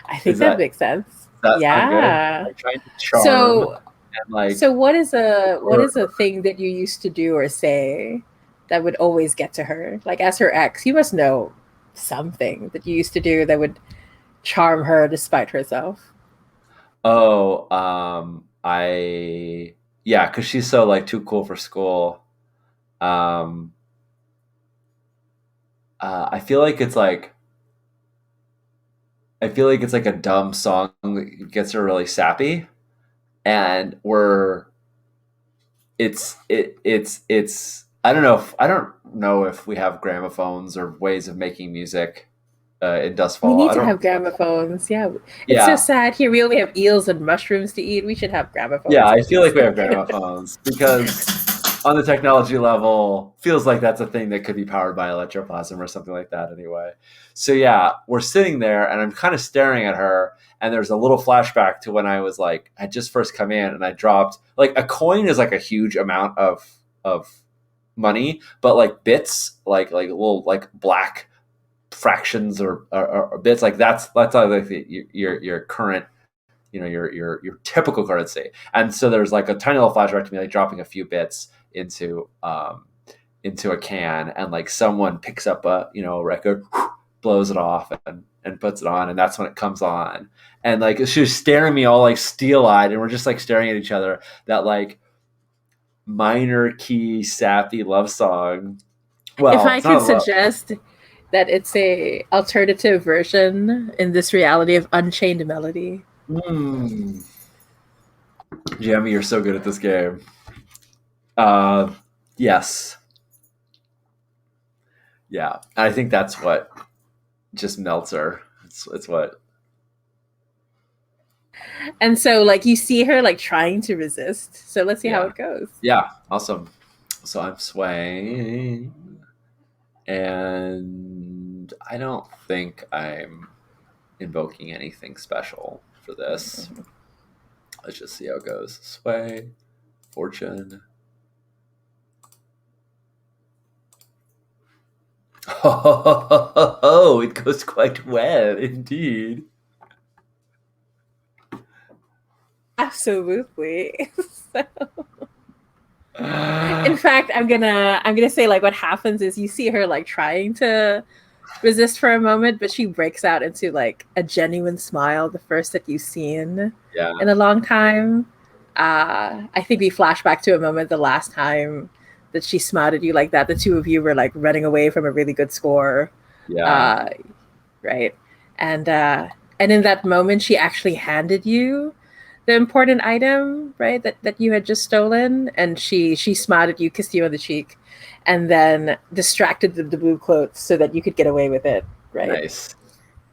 I think Is that that makes sense. does that sound good? Yeah. Like trying to charm So and like so what is a or thing that you used to do or say that would always get to her? Like as her ex, you must know something that you used to do that would charm her despite herself. oh, I yeah, because she's so like too cool for school. Um, I feel like it's like I feel like it's like a dumb song that gets her really sappy, and we're it's I don't know if we have gramophones or ways of making music in Dust We Fall. need I to don't. have gramophones. Yeah. It's so Yeah, sad. Here we only have eels and mushrooms to eat. We should have yeah, gramophones I at feel like least. we have gramophones because on the technology level, feels like that's a thing that could be powered by electroplasm or something like that anyway. So yeah, we're sitting there and I'm kind of staring at her, and there's a little flashback to when I was like I just first come in and I dropped like a coin is like a huge amount of money, but like bits, like little like black fractions or bits, like that's like your current, your typical currency. And so there's like a tiny little flashback to me like dropping a few bits into a can, and like someone picks up a record, blows it off and puts it on, and that's when it comes on. And like she was staring at me all like steel eyed, and we're just like staring at each other. That like minor key sappy love song. If Well, I it's not could a love. suggest that it's a alternative version in this reality of Unchained Melody. Mm. Jamie, you're so good at this game. Uh, yes, yeah. I think that's what just melts her. It's what. And so like you see her like trying to resist. So let's see how Yeah, it goes. yeah. Awesome. So I'm swaying, and I don't think I'm invoking anything special for this. Let's just see how it goes. Sway, fortune. Oh, it goes quite well indeed. Absolutely. So, in fact, I'm gonna say like what happens is you see her like trying to resist for a moment, but she breaks out into like a genuine smile, the first that you've seen Yeah, in a long time. I think we flash back to a moment the last time that she smiled at you like that. The two of you were like running away from a really good score, yeah, uh, right? And uh, and in that moment, she actually handed you the important item, right? That you had just stolen, and she smiled at you, kissed you on the cheek, and then distracted the blue cloth so that you could get away with it, right? nice,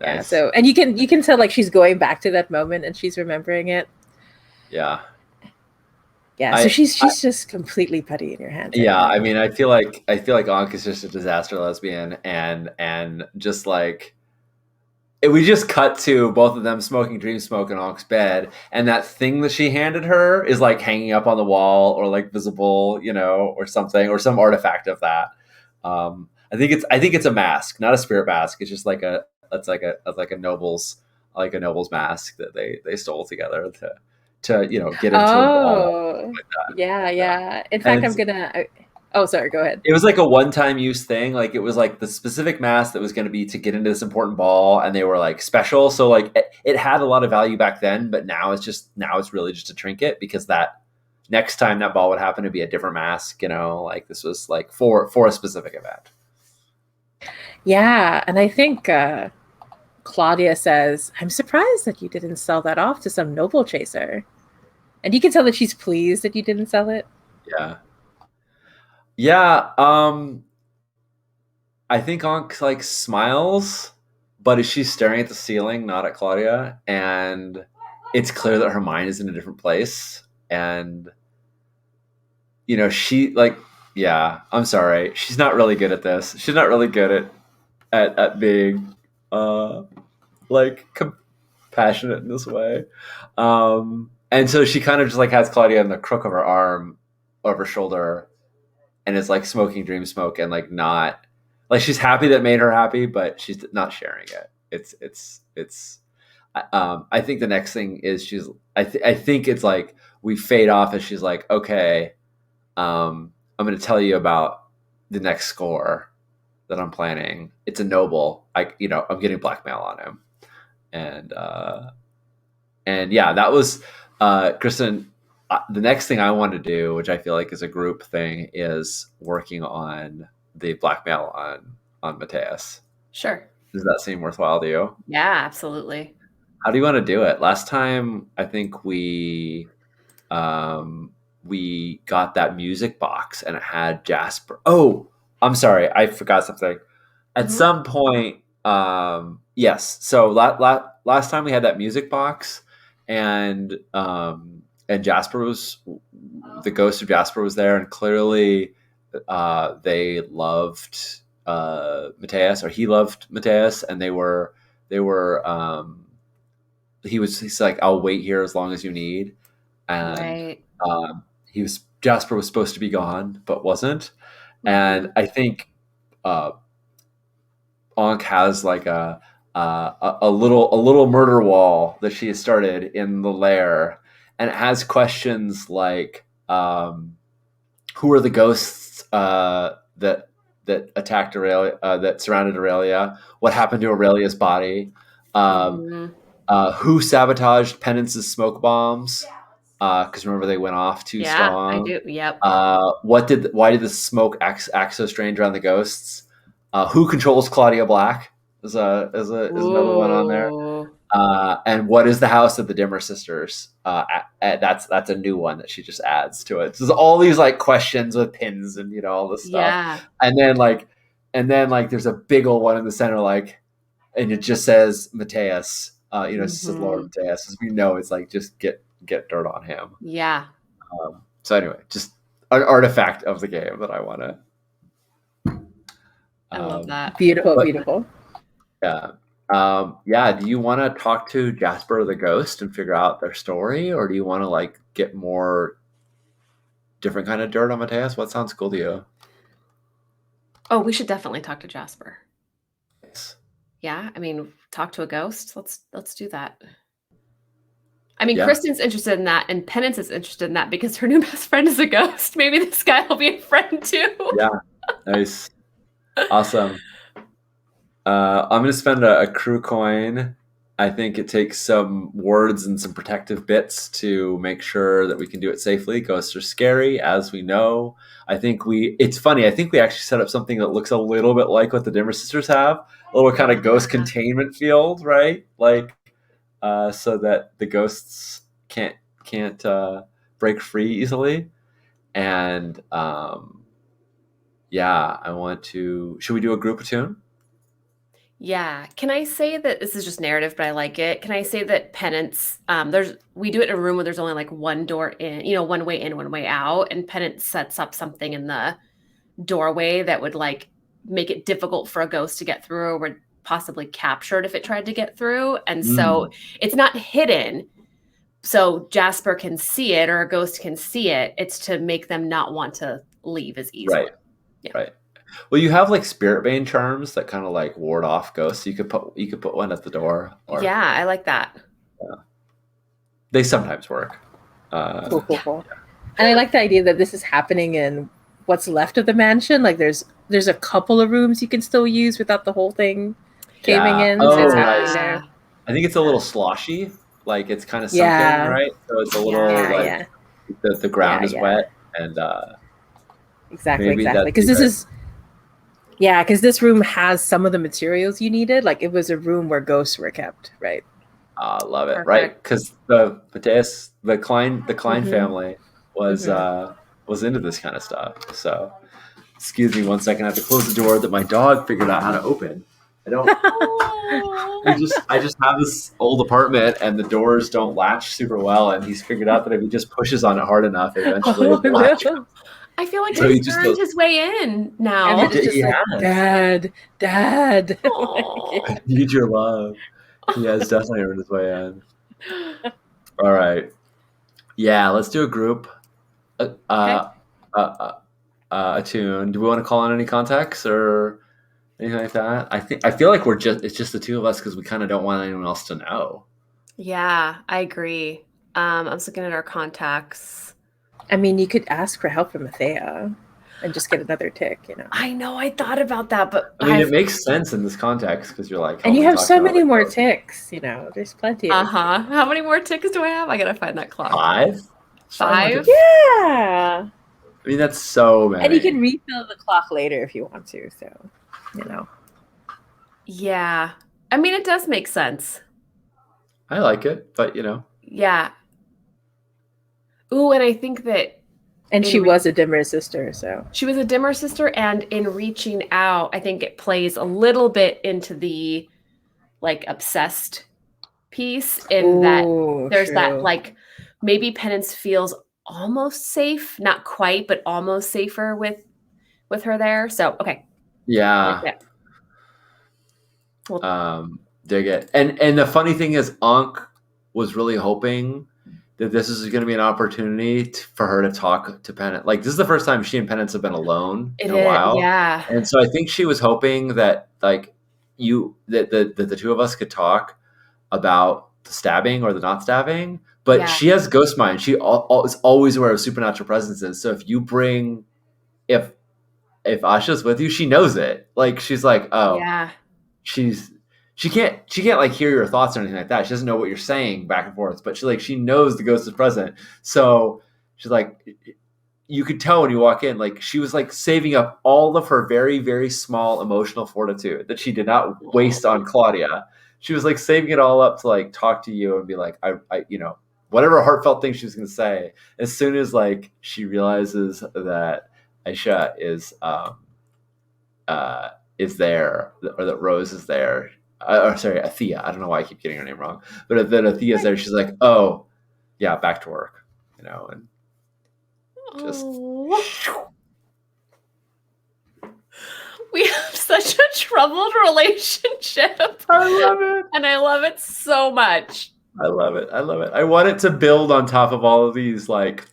Yeah. nice. So and you can tell like she's going back to that moment and she's remembering it. Yeah, Yeah. So I, she's I she's just completely putty in your hands right yeah. I now. mean, I feel like Ankh is just a disaster lesbian, and just like we just cut to both of them smoking dream smoke in Ankh's bed, and that thing that she handed her is like hanging up on the wall or like visible, or something, or some artifact of that. I think it's a mask, not a spirit mask. It's just like it's like a noble's mask that they stole together to get into a ball Oh, yeah, with them. yeah. In And fact, I'm it's gonna. Oh, sorry. Go ahead. It was like a one-time use thing. Like it was like the specific mask that was going to be to get into this important ball, and they were like special. So like it had a lot of value back then, but now it's really just a trinket because that next time that ball would happen to be a different mask. Like this was like for a specific event. Yeah, and I think Claudia says, "I'm surprised that you didn't sell that off to some noble chaser," and you can tell that she's pleased that you didn't sell it. Yeah. Yeah, I think Ankh like smiles, but she's staring at the ceiling, not at Claudia, and it's clear that her mind is in a different place. And she like, yeah, I'm sorry, she's not really good at this. She's not really good at being like compassionate in this way. And so she kind of just like has Claudia in the crook of her arm, of her shoulder, and is like smoking dream smoke and like not like she's happy that made her happy, but she's not sharing it. It's I think the next thing is I think it's like we fade off as she's like, okay, I'm going to tell you about the next score that I'm planning. It's a noble. I'm getting blackmail on him. And yeah, that was Kristen. The next thing I want to do, which I feel like is a group thing, is working on the blackmail on Matthias. Sure. Does that seem worthwhile to you? Yeah, absolutely. How do you want to do it? Last time, I think we got that music box and it had Jasper. Oh, I'm sorry, I forgot something. At some point, yes. So last time we had that music box, and Jasper the ghost of Jasper was there, and clearly they loved Matthias, or he loved Matthias, and he's like, I'll wait here as long as you need. And right. Jasper was supposed to be gone, but wasn't. And I think Ankh has like a little murder wall that she has started in the lair, and it has questions like, who are the ghosts that attacked Aurelia, that surrounded Aurelia? What happened to Aurelia's body? Who sabotaged Penance's smoke bombs? Because remember, they went off too strong. I do. Yep. Why did the smoke act so strange around the ghosts? Who controls Claudia Black? Is another one on there. And what is the house of the Dimmer sisters? That's a new one that she just adds to it. So there's all these like questions with pins and all this stuff. Yeah. And then there's a big old one in the center, like, and it just says Matthias. It says Lord Matthias. As we know, it's like just get dirt on him. Yeah. So anyway, just an artifact of the game that I want to. I love that. Beautiful. Yeah. Do you want to talk to Jasper the ghost and figure out their story, or do you want to like get more different kind of dirt on Matthias? What sounds cool to you? Oh, we should definitely talk to Jasper. Yes. Yeah, I mean, talk to a ghost. Let's do that. I mean, Kristen's interested in that, and Penance is interested in that because her new best friend is a ghost. Maybe this guy will be a friend too. Yeah, nice, awesome. I'm going to spend a crew coin. I think it takes some words and some protective bits to make sure that we can do it safely. Ghosts are scary, as we know. It's funny. I think we actually set up something that looks a little bit like what the Dimmer sisters have, a little kind of ghost containment field, right? Like, so that the ghosts can't break free easily. And I want to. Should we do a group tune? Yeah. Can I say that this is just narrative, but I like it? Can I say that Penance, we do it in a room where there's only like one door in, one way in, one way out, and Penance sets up something in the doorway that would like make it difficult for a ghost to get through, or would possibly capture it if it tried to get through. And so it's not hidden, so Jasper can see it or a ghost can see it. It's to make them not want to leave as easily. Right. Yeah. Right. Well, you have like Spirit Bane charms that kind of like ward off ghosts. You could put one at the door. Yeah, I like that. Yeah. They sometimes work. Cool. And I like the idea that this is happening in what's left of the mansion. Like there's a couple of rooms you can still use without the whole thing caving in. So it's Oh, happening nice. there. I think it's a little sloshy. Like it's kind of sunken, Yeah. right? So it's a little Yeah, like the ground is Yeah. wet, and Exactly, maybe exactly. that'd Because be this good. is because this room has some of the materials you needed. Like it was a room where ghosts were kept, right? Love it, Perfect. right? Because the Mateus, the Klein Mhm. family was Mhm. was into this kind of stuff. So, excuse me one second. I have to close the door that my dog figured out how to open. I don't. I just have this old apartment, and the doors don't latch super well. And he's figured out that if he just pushes on it hard enough, eventually Oh, it'll latch. no. I feel like So he he's just earned goes- his way in now. And then it's just He like, has. Dad. Aw. I need your love. He has definitely earned his way in. All right. Yeah, let's do a group. A tune. Do we want to call on any contacts or anything like that? I feel like it's just the two of us because we kind of don't want anyone else to know. Yeah, I agree. I was looking at our contacts. I mean, you could ask for help from Athea and just get another tick, you know. I know I thought about that, but I mean, it makes sense in this context because you're like, And you help me have talk so about, many like, more oh, ticks, you know. There's plenty. uh-huh. How many more ticks do I have? I gotta find that clock. 5? 5? more ticks. Yeah. I mean, that's so many. And you can refill the clock later if you want to. So, you know. Yeah. I mean, it does make sense. I like it, but you know. Yeah. Ooh, and I think that And she was a dimmer sister, so. she was a dimmer sister, and in reaching out, I think it plays a little bit into the like obsessed piece in that there's that like maybe Penance feels almost safe, not quite, but almost safer with her there. So okay. Yeah. Yeah. Well, Dig it. And the funny thing is, Ankh was really hoping that this is going to be an opportunity for her to talk to Penance. Like, this is the first time she and Penance have been alone in a while. Yeah. And so I think she was hoping that, like, that the two of us could talk about the stabbing or the not stabbing. But she has ghost mind. She is always aware of supernatural presences. So if Asha's with you, she knows it. Like, she's like, oh, yeah. She can't like hear your thoughts or anything like that. She doesn't know what you're saying back and forth, but she knows the ghost is present. So she's like, you could tell when you walk in, like she was like saving up all of her very, very small emotional fortitude that she did not waste on Claudia. She was like saving it all up to like talk to you and be like, I you know, whatever heartfelt thing she was going to say. As soon as like she realizes that Aisha is there, or that Rose is there. Sorry, Athea. I don't know why I keep getting her name wrong. But then Athea's there. She's like, oh, yeah, back to work. You know, and just. We have such a troubled relationship. I love it. And I love it so much. I love it. I love it. I want it to build on top of all of these, like,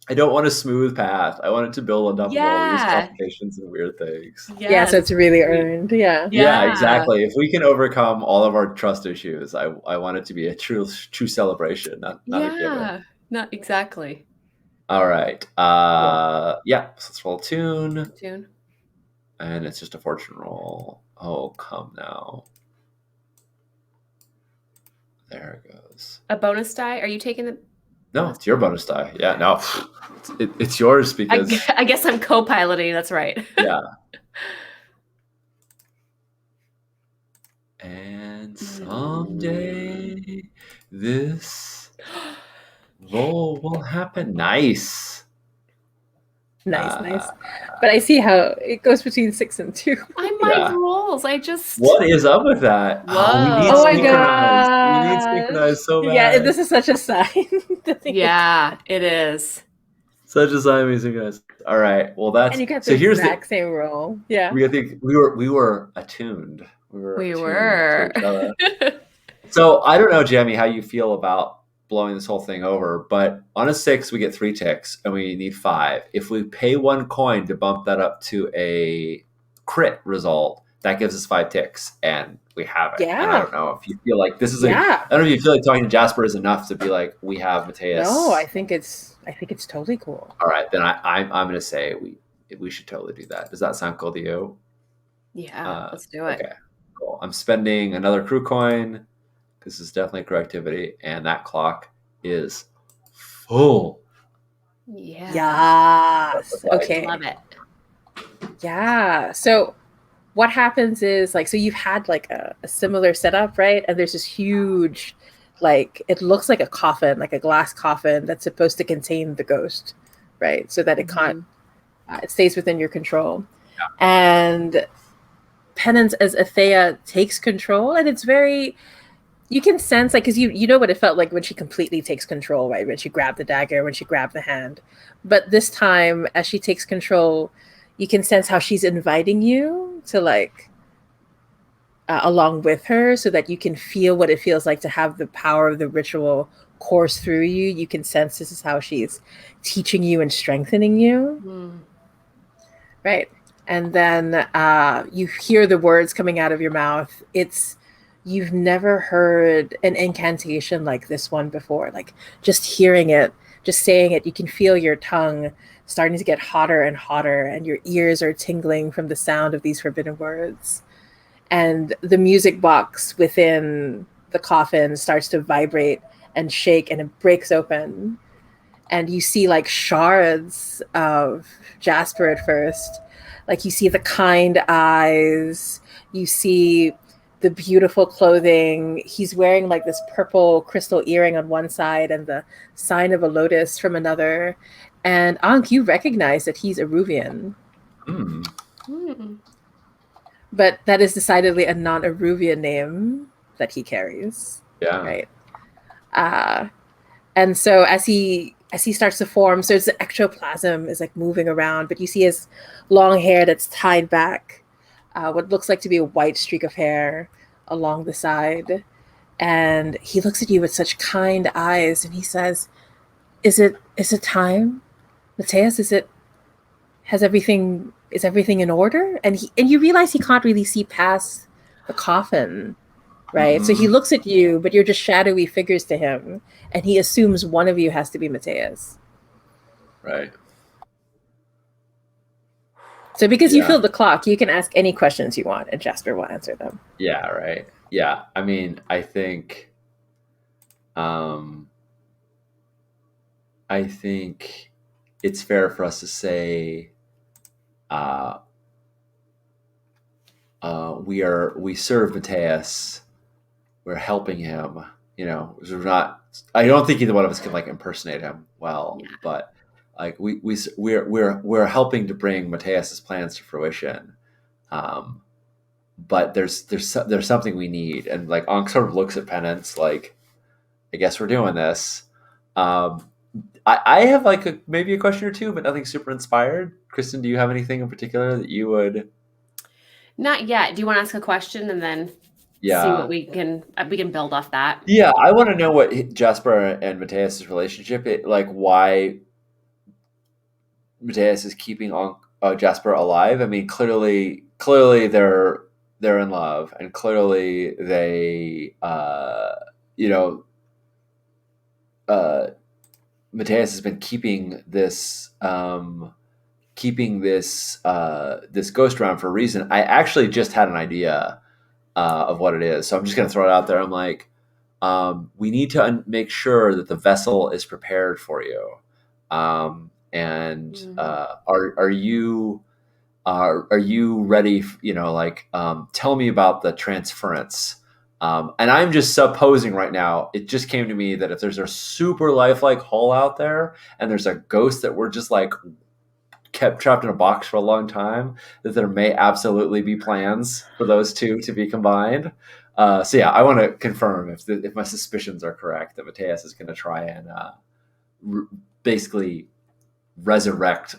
I don't want a smooth path. I want it to build on top of all these complications and weird things. Yes. Yeah, so it's really earned. Yeah. Yeah, exactly. If we can overcome all of our trust issues, I want it to be a true celebration, not a given. Not exactly. All right. Yeah. So let's roll a tune. And it's just a fortune roll. Oh, come now. There it goes. A bonus die? Are you taking the... No, it's your bonus die. Yeah, no. It's yours because... I guess I'm co-piloting. That's right. Yeah. And someday this roll will happen. Nice. Nice. But I see how it goes between 6 and 2. I mind rolls. I just... What is up with that? Whoa. We need synchronized. We need synchronized so bad. Yeah, this is such a sign. Yeah, it is. Such a sign we synchronized. All right. Well, that's... And you got the exact same roll. Yeah. We were attuned. We were. To each other. So I don't know, Jamie, how you feel about blowing this whole thing over, but on a 6 we get 3 ticks and we need 5. If we pay 1 coin to bump that up to a crit result, that gives us 5 ticks and we have it. Yeah. And I don't know if you feel like this is I don't know if you feel like talking to Jasper is enough to be like, we have Mateus. No, I think it's totally cool. All right, then I'm gonna say we should totally do that. Does that sound cool to you? Yeah, let's do it. Okay, cool. I'm spending another crew coin. This is definitely a crew activity, and that clock is full. Yeah. Yes. Okay. Love it. Yeah. So what happens is like, so you've had like a similar setup, right? And there's this huge, like, it looks like a coffin, like a glass coffin that's supposed to contain the ghost, right? So that it can't, it stays within your control. And Penance as Athea takes control, and it's very, you can sense, like, because you know what it felt like when she completely takes control, right? When she grabbed the dagger, when she grabbed the hand. But this time, as she takes control, you can sense how she's inviting you to, like, along with her, so that you can feel what it feels like to have the power of the ritual course through you. You can sense this is how she's teaching you and strengthening you. Right. And then you hear the words coming out of your mouth. You've never heard an incantation like this one before. Like, just hearing it, just saying it, you can feel your tongue starting to get hotter and hotter, and your ears are tingling from the sound of these forbidden words. And the music box within the coffin starts to vibrate and shake, and it breaks open. And you see like shards of Jasper at first. Like, you see the kind eyes, you see the beautiful clothing. He's wearing like this purple crystal earring on one side and the sign of a lotus from another. And Ankh, you recognize that he's Eruvian. But that is decidedly a non-Eruvian name that he carries. Yeah. Right. And so as he starts to form, so the ectoplasm is like moving around, but you see his long hair that's tied back, what looks like to be a white streak of hair along the side. And he looks at you with such kind eyes, and he says, is it time? Matthias, is everything in order? And you realize he can't really see past the coffin, right? So he looks at you, but you're just shadowy figures to him, and he assumes one of you has to be Matthias. Right. So because you feel the clock, you can ask any questions you want, and Jasper will answer them. Yeah, right. Yeah, I mean, I think it's fair for us to say we serve Matthias, we're helping him. You know, we're not. I don't think either one of us can like impersonate him well, but like we're helping to bring Matthias's plans to fruition. But there's something we need, and like Ankh sort of looks at Penance like, I guess we're doing this. I have like maybe a question or two, but nothing super inspired. Kristen, do you have anything in particular that you would? Not yet. Do you want to ask a question and then see what we can build off that? Yeah, I want to know what Jasper and Matthias' relationship, like why Matthias is keeping Jasper alive. I mean, clearly they're in love, and clearly they, Matthias has been keeping this ghost around for a reason. I actually just had an idea of what it is, so I'm just going to throw it out there. I'm like, we need to make sure that the vessel is prepared for you. Are you ready? Tell me about the transference. And I'm just supposing right now, it just came to me that if there's a super lifelike hull out there and there's a ghost that we're just like kept trapped in a box for a long time, that there may absolutely be plans for those two to be combined. So yeah, I want to confirm if my suspicions are correct that Matthias is going to try and basically resurrect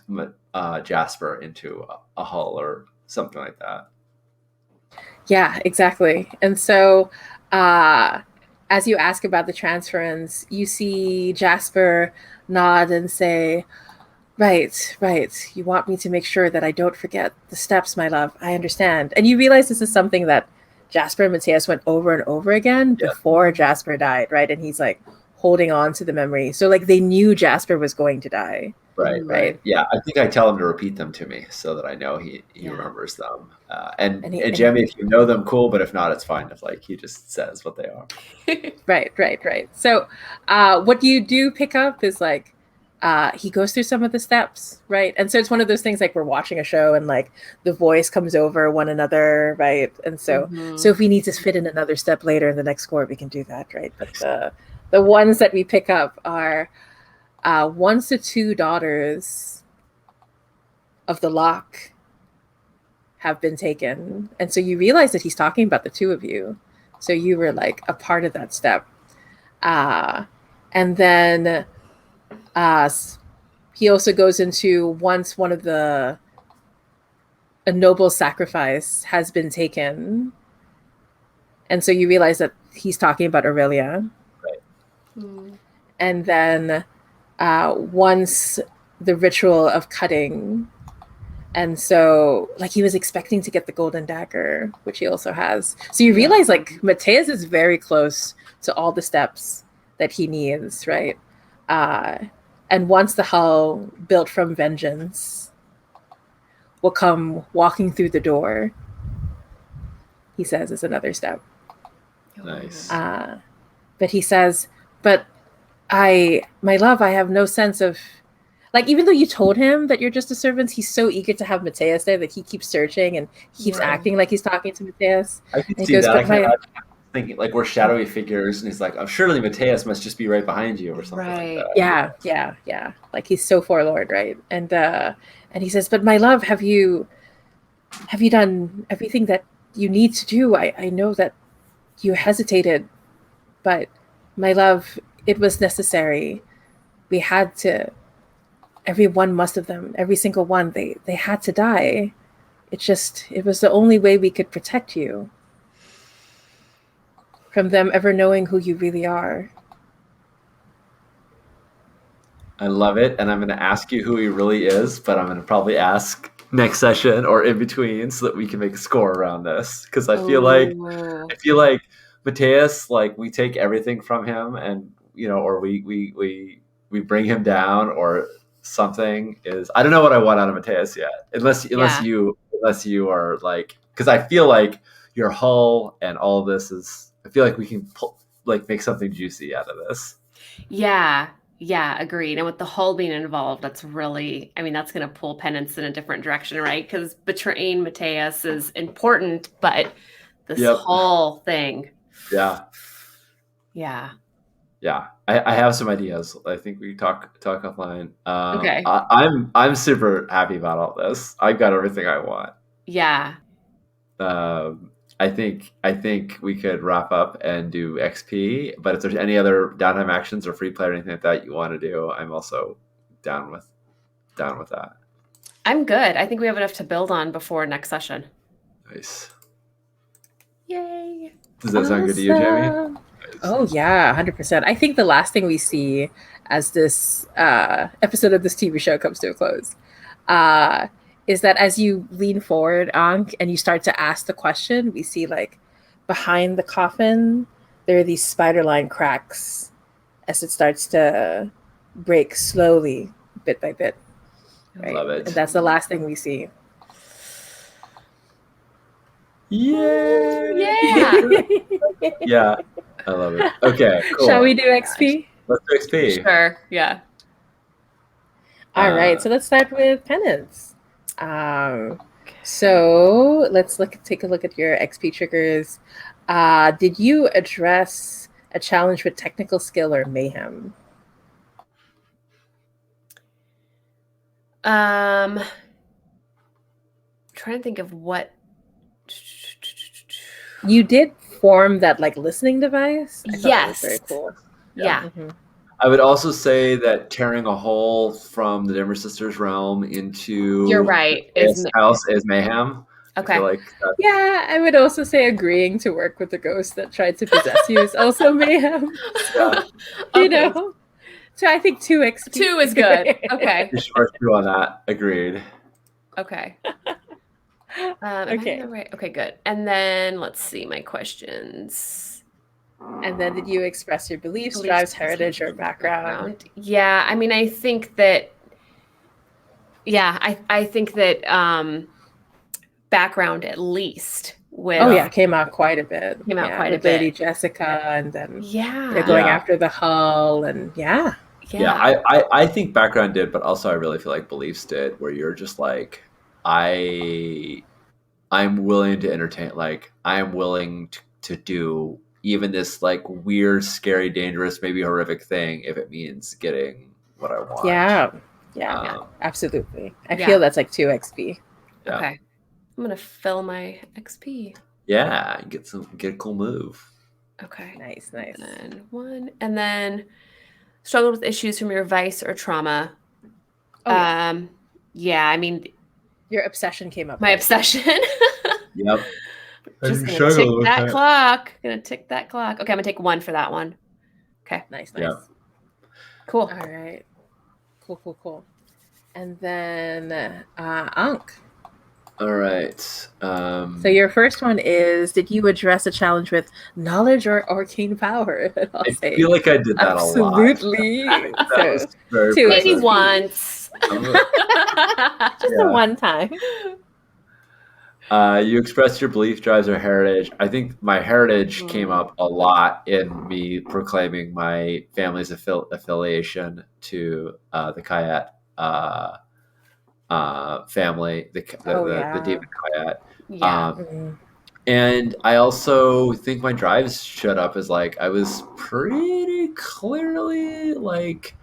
Jasper into a hull or something like that. Yeah, exactly. And so as you ask about the transference, you see Jasper nod and say, right. You want me to make sure that I don't forget the steps, my love. I understand. And you realize this is something that Jasper and Matthias went over and over again before Jasper died, right? And he's like holding on to the memory. So like they knew Jasper was going to die. Right, Mhm. right. right? Yeah, I think I tell him to repeat them to me so that I know he Yeah. remembers them. And And he, Jamie, if you know them, cool. But if not, it's fine. If like he just says what they are. right. So, what you do pick up is like, he goes through some of the steps, right? And so it's one of those things like we're watching a show and like the voice comes over one another, right? And so, Mhm. so if we need to fit in another step later in the next score, we can do that, right? But the ones that we pick up are once the two daughters of the lock have been taken, and so you realize that he's talking about the two of you. So you were like a part of that step. And then he also goes into once one of a noble sacrifice has been taken. And so you realize that he's talking about Aurelia. Mm. And then once the ritual of cutting. And so, like, he was expecting to get the golden dagger, which he also has. So you realize, like, Mateus is very close to all the steps that he needs, right? And once the hull built from vengeance will come walking through the door, he says, is another step. Nice. But he says, but my love, I have no sense of, like, even though you told him that you're just a servant, he's so eager to have Mateus there that he keeps searching and he keeps acting like he's talking to Mateus. I can And he see goes, that. I but can my, imagine thinking like we're shadowy figures, and he's like, "Oh, surely Mateus must just be right behind you, or something like Right. that." yeah. Like he's so forlorn, right? And he says, but my love, have you done everything that you need to do? I know that you hesitated, but my love, it was necessary. We had to, every one must of them, every single one, they had to die. It was the only way we could protect you from them ever knowing who you really are. I love it, and I'm going to ask you who he really is, but I'm going to probably ask next session or in between so that we can make a score around this because I feel like Mateus, like we take everything from him, and or we bring him down, or something is. I don't know what I want out of Mateus yet, unless you are like, because I feel like your hull and all this is. I feel like we can make something juicy out of this. Yeah, agreed. And with the hull being involved, that's really, I mean, that's going to pull Penance in a different direction, right? Because betraying Mateus is important, but this whole thing. Yeah. I have some ideas. I think we talk offline. Okay. I'm super happy about all this. I've got everything I want. Yeah. I think we could wrap up and do XP. But if there's any other downtime actions or free play or anything like that you want to do, I'm also down with that. I'm good. I think we have enough to build on before next session. Nice. Yay. Does that sound good to you, Jamie? Nice. Oh yeah, 100%. I think the last thing we see as this episode of this TV show comes to a close is that as you lean forward, Ankh, and you start to ask the question, we see like behind the coffin, there are these spider line cracks as it starts to break slowly, bit by bit. Right? Love it. And that's the last thing we see. Yeah. Yeah. I love it. Okay, cool. Shall we do XP? Let's do XP. Sure. Yeah. All right. So let's start with Penance. So let's take a look at your XP triggers. Did you address a challenge with technical skill or mayhem? Trying to think of what. You did form that like listening device. I thought that was very cool. Yeah. Mm-hmm. I would also say that tearing a hole from the Denver Sisters realm into You're right. This house is mayhem. Okay. I feel like yeah, I would also say agreeing to work with the ghost that tried to possess you is also mayhem. So, you know. So I think 2 XP. 2 is good. Okay. Sure, 2 on that. Agreed. Okay. Okay. Right? Okay, good. And then let's see my questions. And then did you express your beliefs, drives, heritage, or background? Yeah, I mean, I think that Yeah, I think that background at least with Oh yeah, came out quite a bit. Came out Yeah, quite a with Lady bit. Jessica, and then Yeah. going Yeah. after the Hull, and Yeah, Yeah. I think background did, but also I really feel like beliefs did, where you're just like, I I'm willing to entertain, like I'm willing to do even this like weird, scary, dangerous, maybe horrific thing if it means getting what I want. yeah, yeah, Yeah. absolutely. I Yeah. feel that's like 2 XP. Yeah. Okay. I'm gonna fill my XP. Yeah, get a cool move. Okay. Nice. And one. And then struggled with issues from your vice or trauma. Oh, yeah. Yeah, I mean, Your obsession came up. my quite a bit. obsession. Yep. Just gonna tick that clock. Gonna tick that clock. Okay, I'm gonna take 1 for that one. Okay. Nice. Yeah. Cool. All right. Cool. And then Ankh. All right. So your first one is: did you address a challenge with knowledge or arcane power? I'll I say feel like I did that absolutely. a lot. That So, was very 2 Maybe XP. once. Just Yeah. the one time. You expressed your belief drives or heritage. I think my heritage came up a lot in me proclaiming my family's affiliation to the Kayat family, the Demon Kayat. Yeah. And I also think my drives showed up as like I was pretty clearly like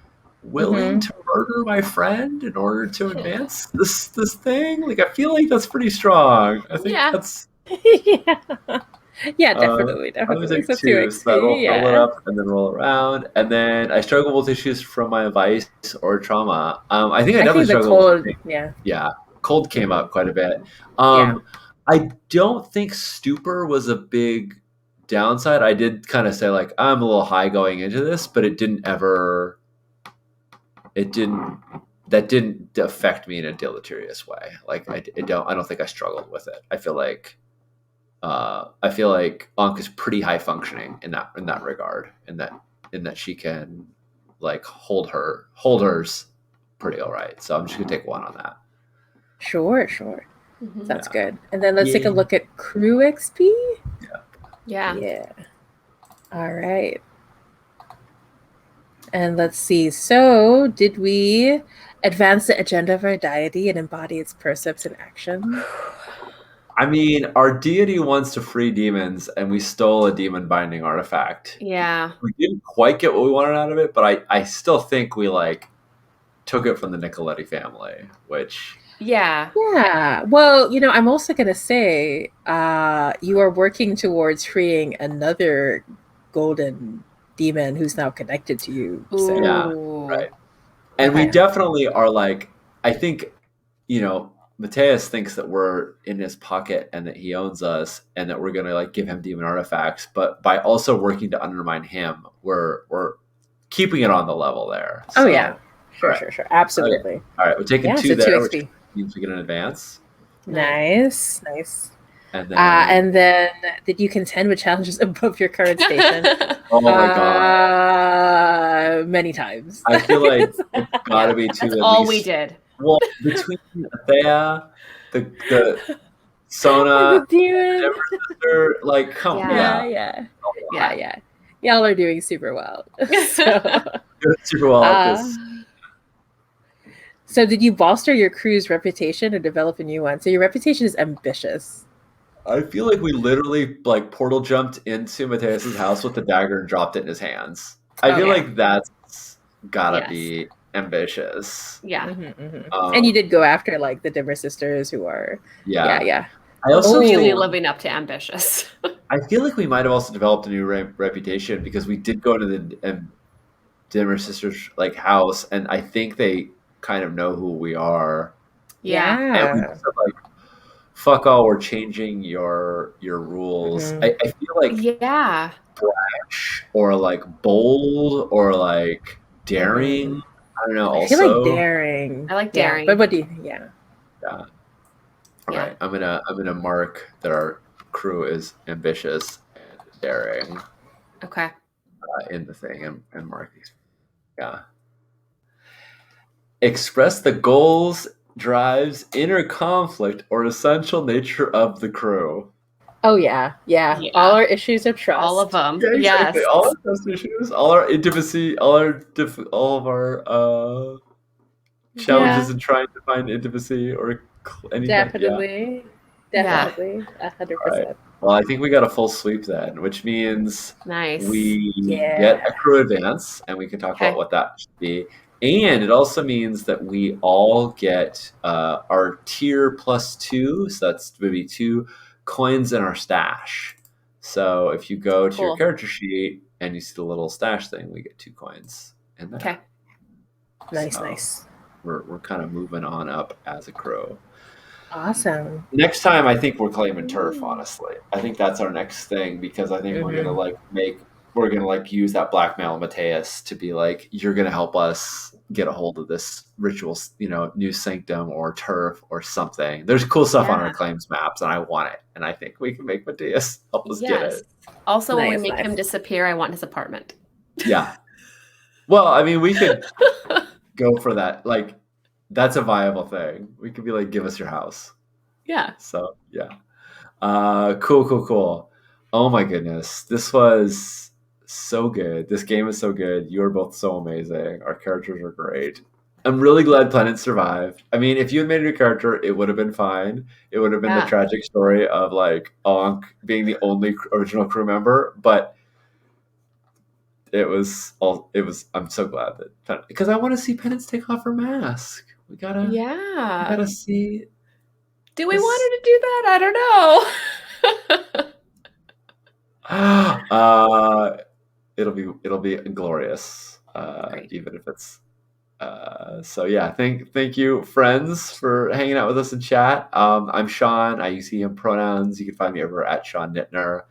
willing to murder my friend in order to advance this thing. Like I feel like that's pretty strong. I think that's yeah, definitely. I was like So 2, so that'll roll it yeah. up and then roll around. And then I struggle with issues from my vice or trauma. I think I definitely the struggle cold, with yeah. Cold came up quite a bit. Yeah. I don't think stupor was a big downside. I did kind of say like I'm a little high going into this, but it didn't that didn't affect me in a deleterious way. Like I don't think I struggled with it. I feel like Ankh is pretty high functioning in that regard, in that she can like hold hers pretty all right. So I'm just gonna take 1 on that. Sure. That's good. And then let's take a look at crew XP. Yeah. All right. And let's see. So, did we advance the agenda of our deity and embody its precepts in action? I mean, our deity wants to free demons, and we stole a demon binding artifact. Yeah. We didn't quite get what we wanted out of it, but I still think we like took it from the Nicoletti family, which Yeah. Well, I'm also gonna say you are working towards freeing another golden demon who's now connected to you. So. Yeah, right. And we definitely are like, I think, Mateus thinks that we're in his pocket and that he owns us and that we're gonna like give him demon artifacts, but by also working to undermine him, we're keeping it on the level there. So, sure, absolutely. Okay. All right, we're taking 2 there, 2 which means we get an advance. Nice. And then did you contend with challenges above your current station? Oh my god, many times. I feel like it's gotta be 2. That's all we did. Well, between Thea, the Sona, the sister, like come on. Yeah. Y'all are doing super well. Super well at this. So did you bolster your crew's reputation or develop a new one? So your reputation is ambitious. I feel like we literally like portal jumped into Mateus's house with the dagger and dropped it in his hands. I feel like that's gotta be ambitious. Yeah. And you did go after like the Dimmer sisters who are I also really living up to ambitious. I feel like we might have also developed a new reputation because we did go to the Dimmer sisters like house, and I think they kind of know who we are. And we said, like, fuck all, we're changing your rules. I feel like brash or like bold or like daring. I don't know. I feel like daring. I like daring. But what do you? All right. I'm gonna mark that our crew is ambitious and daring. Okay. In the thing and mark these. Yeah. Express the goals drives inner conflict or essential nature of the crew? Oh yeah. All our issues of trust. All of them. Yeah, exactly. Yes. All our trust issues, all our intimacy, all of our challenges in trying to find intimacy or anything. Definitely. Yeah. 100%. Right. Well, I think we got a full sweep then, which means Nice. we get a crew advance, and we can talk about what that should be. And it also means that we all get our tier +2, so that's maybe 2 coins in our stash. So if you go to your character sheet and you see the little stash thing, we get 2 coins in there. Okay. Nice. We're kind of moving on up as a crew. Awesome. Next time, I think we're claiming turf. Honestly, I think that's our next thing, because I think we're gonna use that blackmail Mateus to be like, you're gonna help us get a hold of this ritual, new sanctum or turf or something. There's cool stuff on our claims maps, and I want it. And I think we can make Mateus help us get it. Also, when we make him disappear, I want his apartment. Yeah. Well, I mean, we could go for that. Like, that's a viable thing. We could be like, give us your house. Yeah. So, yeah. Cool. Oh my goodness. This was so good. This game is so good. You are both so amazing. Our characters are great. I'm really glad Planet survived. I mean, if you had made a new character, it would have been fine. It would have been the tragic story of like Ankh being the only original crew member, but I'm so glad that, because I want to see Penance take off her mask. We gotta see. Do we want her to do that? I don't know. It'll be glorious. Even if it's so yeah. Thank you, friends, for hanging out with us in chat. I'm Sean. I use he him pronouns. You can find me over at Sean Nittner.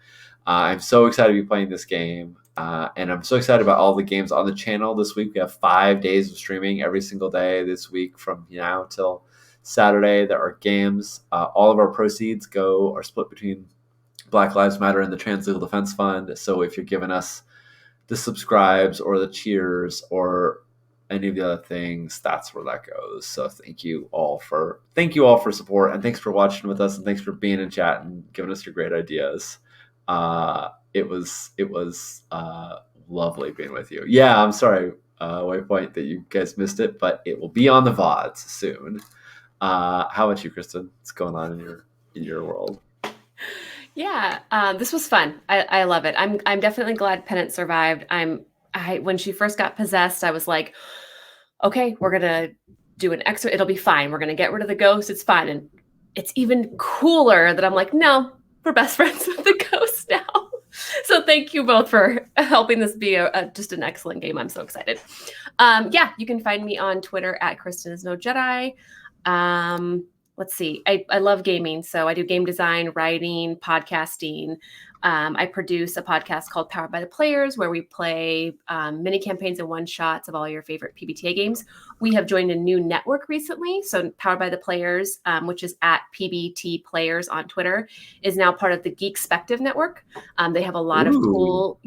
I'm so excited to be playing this game. And I'm so excited about all the games on the channel this week. We have 5 days of streaming every single day this week from now till Saturday. There are games. All of our proceeds are split between Black Lives Matter and the Trans Legal Defense Fund. So if you're giving us the subscribes or the cheers or any of the other things, that's where that goes. So thank you all for support, and thanks for watching with us, and thanks for being in chat and giving us your great ideas. It was lovely being with you. Yeah, I'm sorry, Waypoint, that you guys missed it, but it will be on the VODs soon. How about you, Kristen? What's going on in your world? Yeah, this was fun. I love it. I'm definitely glad Penance survived. When she first got possessed, I was like, okay, we're gonna do an extra. It'll be fine. We're gonna get rid of the ghost. It's fine. And it's even cooler that I'm like, no, we're best friends with the ghost now. So thank you both for helping this be just an excellent game. I'm so excited. You can find me on Twitter at Kristen is no Jedi. Let's see. I love gaming. So I do game design, writing, podcasting. I produce a podcast called Powered by the Players, where we play mini campaigns and one-shots of all your favorite PBTA games. We have joined a new network recently. So Powered by the Players, which is at PBT Players on Twitter, is now part of the Geekspective network. They have a lot of cool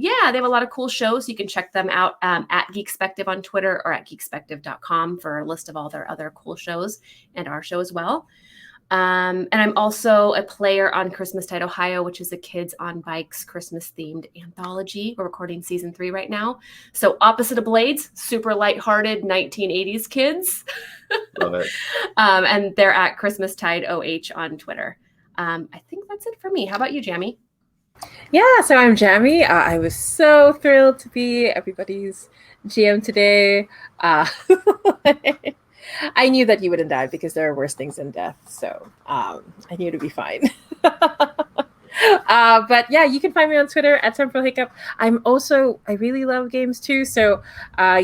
shows. You can check them out at Geekspective on Twitter or at geekspective.com for a list of all their other cool shows and our show as well. And I'm also a player on Christmas Tide Ohio, which is a Kids on Bikes Christmas-themed anthology. We're recording season 3 right now. So opposite of Blades, super lighthearted 1980s kids. Love it. And they're at Christmas Tide OH on Twitter. I think that's it for me. How about you, Jamie? Yeah, so I'm Jamie. I was so thrilled to be everybody's GM today. I knew that you wouldn't die because there are worse things than death. So I knew it'd be fine. But yeah, you can find me on Twitter at Temporal Hiccup. I really love games too. So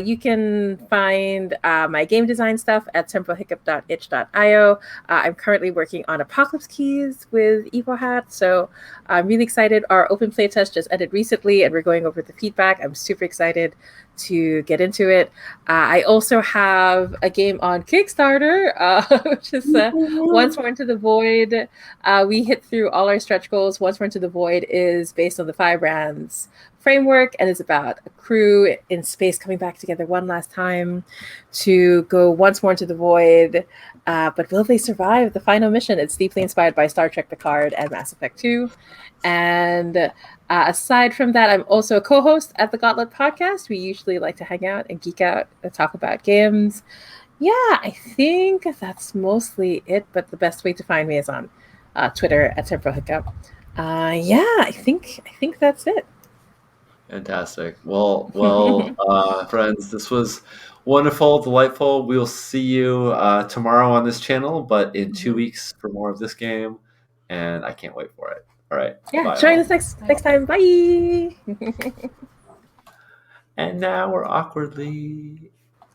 you can find my game design stuff at temporalhiccup.itch.io. I'm currently working on Apocalypse Keys with Evo Hat. So I'm really excited. Our open play test just ended recently and we're going over the feedback. I'm super excited to get into it. I also have a game on Kickstarter, which is Once More Into the Void. We hit through all our stretch goals. Once More Into the Void is based on the Firebrands framework, and it's about a crew in space coming back together one last time to go once more into the void. But will they survive the final mission? It's deeply inspired by Star Trek Picard and Mass Effect 2. And aside from that, I'm also a co-host at the Gauntlet podcast. We usually like to hang out and geek out and talk about games. Yeah, I think that's mostly it. But the best way to find me is on Twitter at Temporal Hiccup. Yeah, I think that's it. Fantastic. Well, friends, this was wonderful, delightful. We'll see you tomorrow on this channel, but in 2 weeks for more of this game, and I can't wait for it. All right. Yeah, bye join all. us next time. Bye. And now we're awkwardly.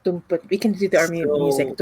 But we can do the army music.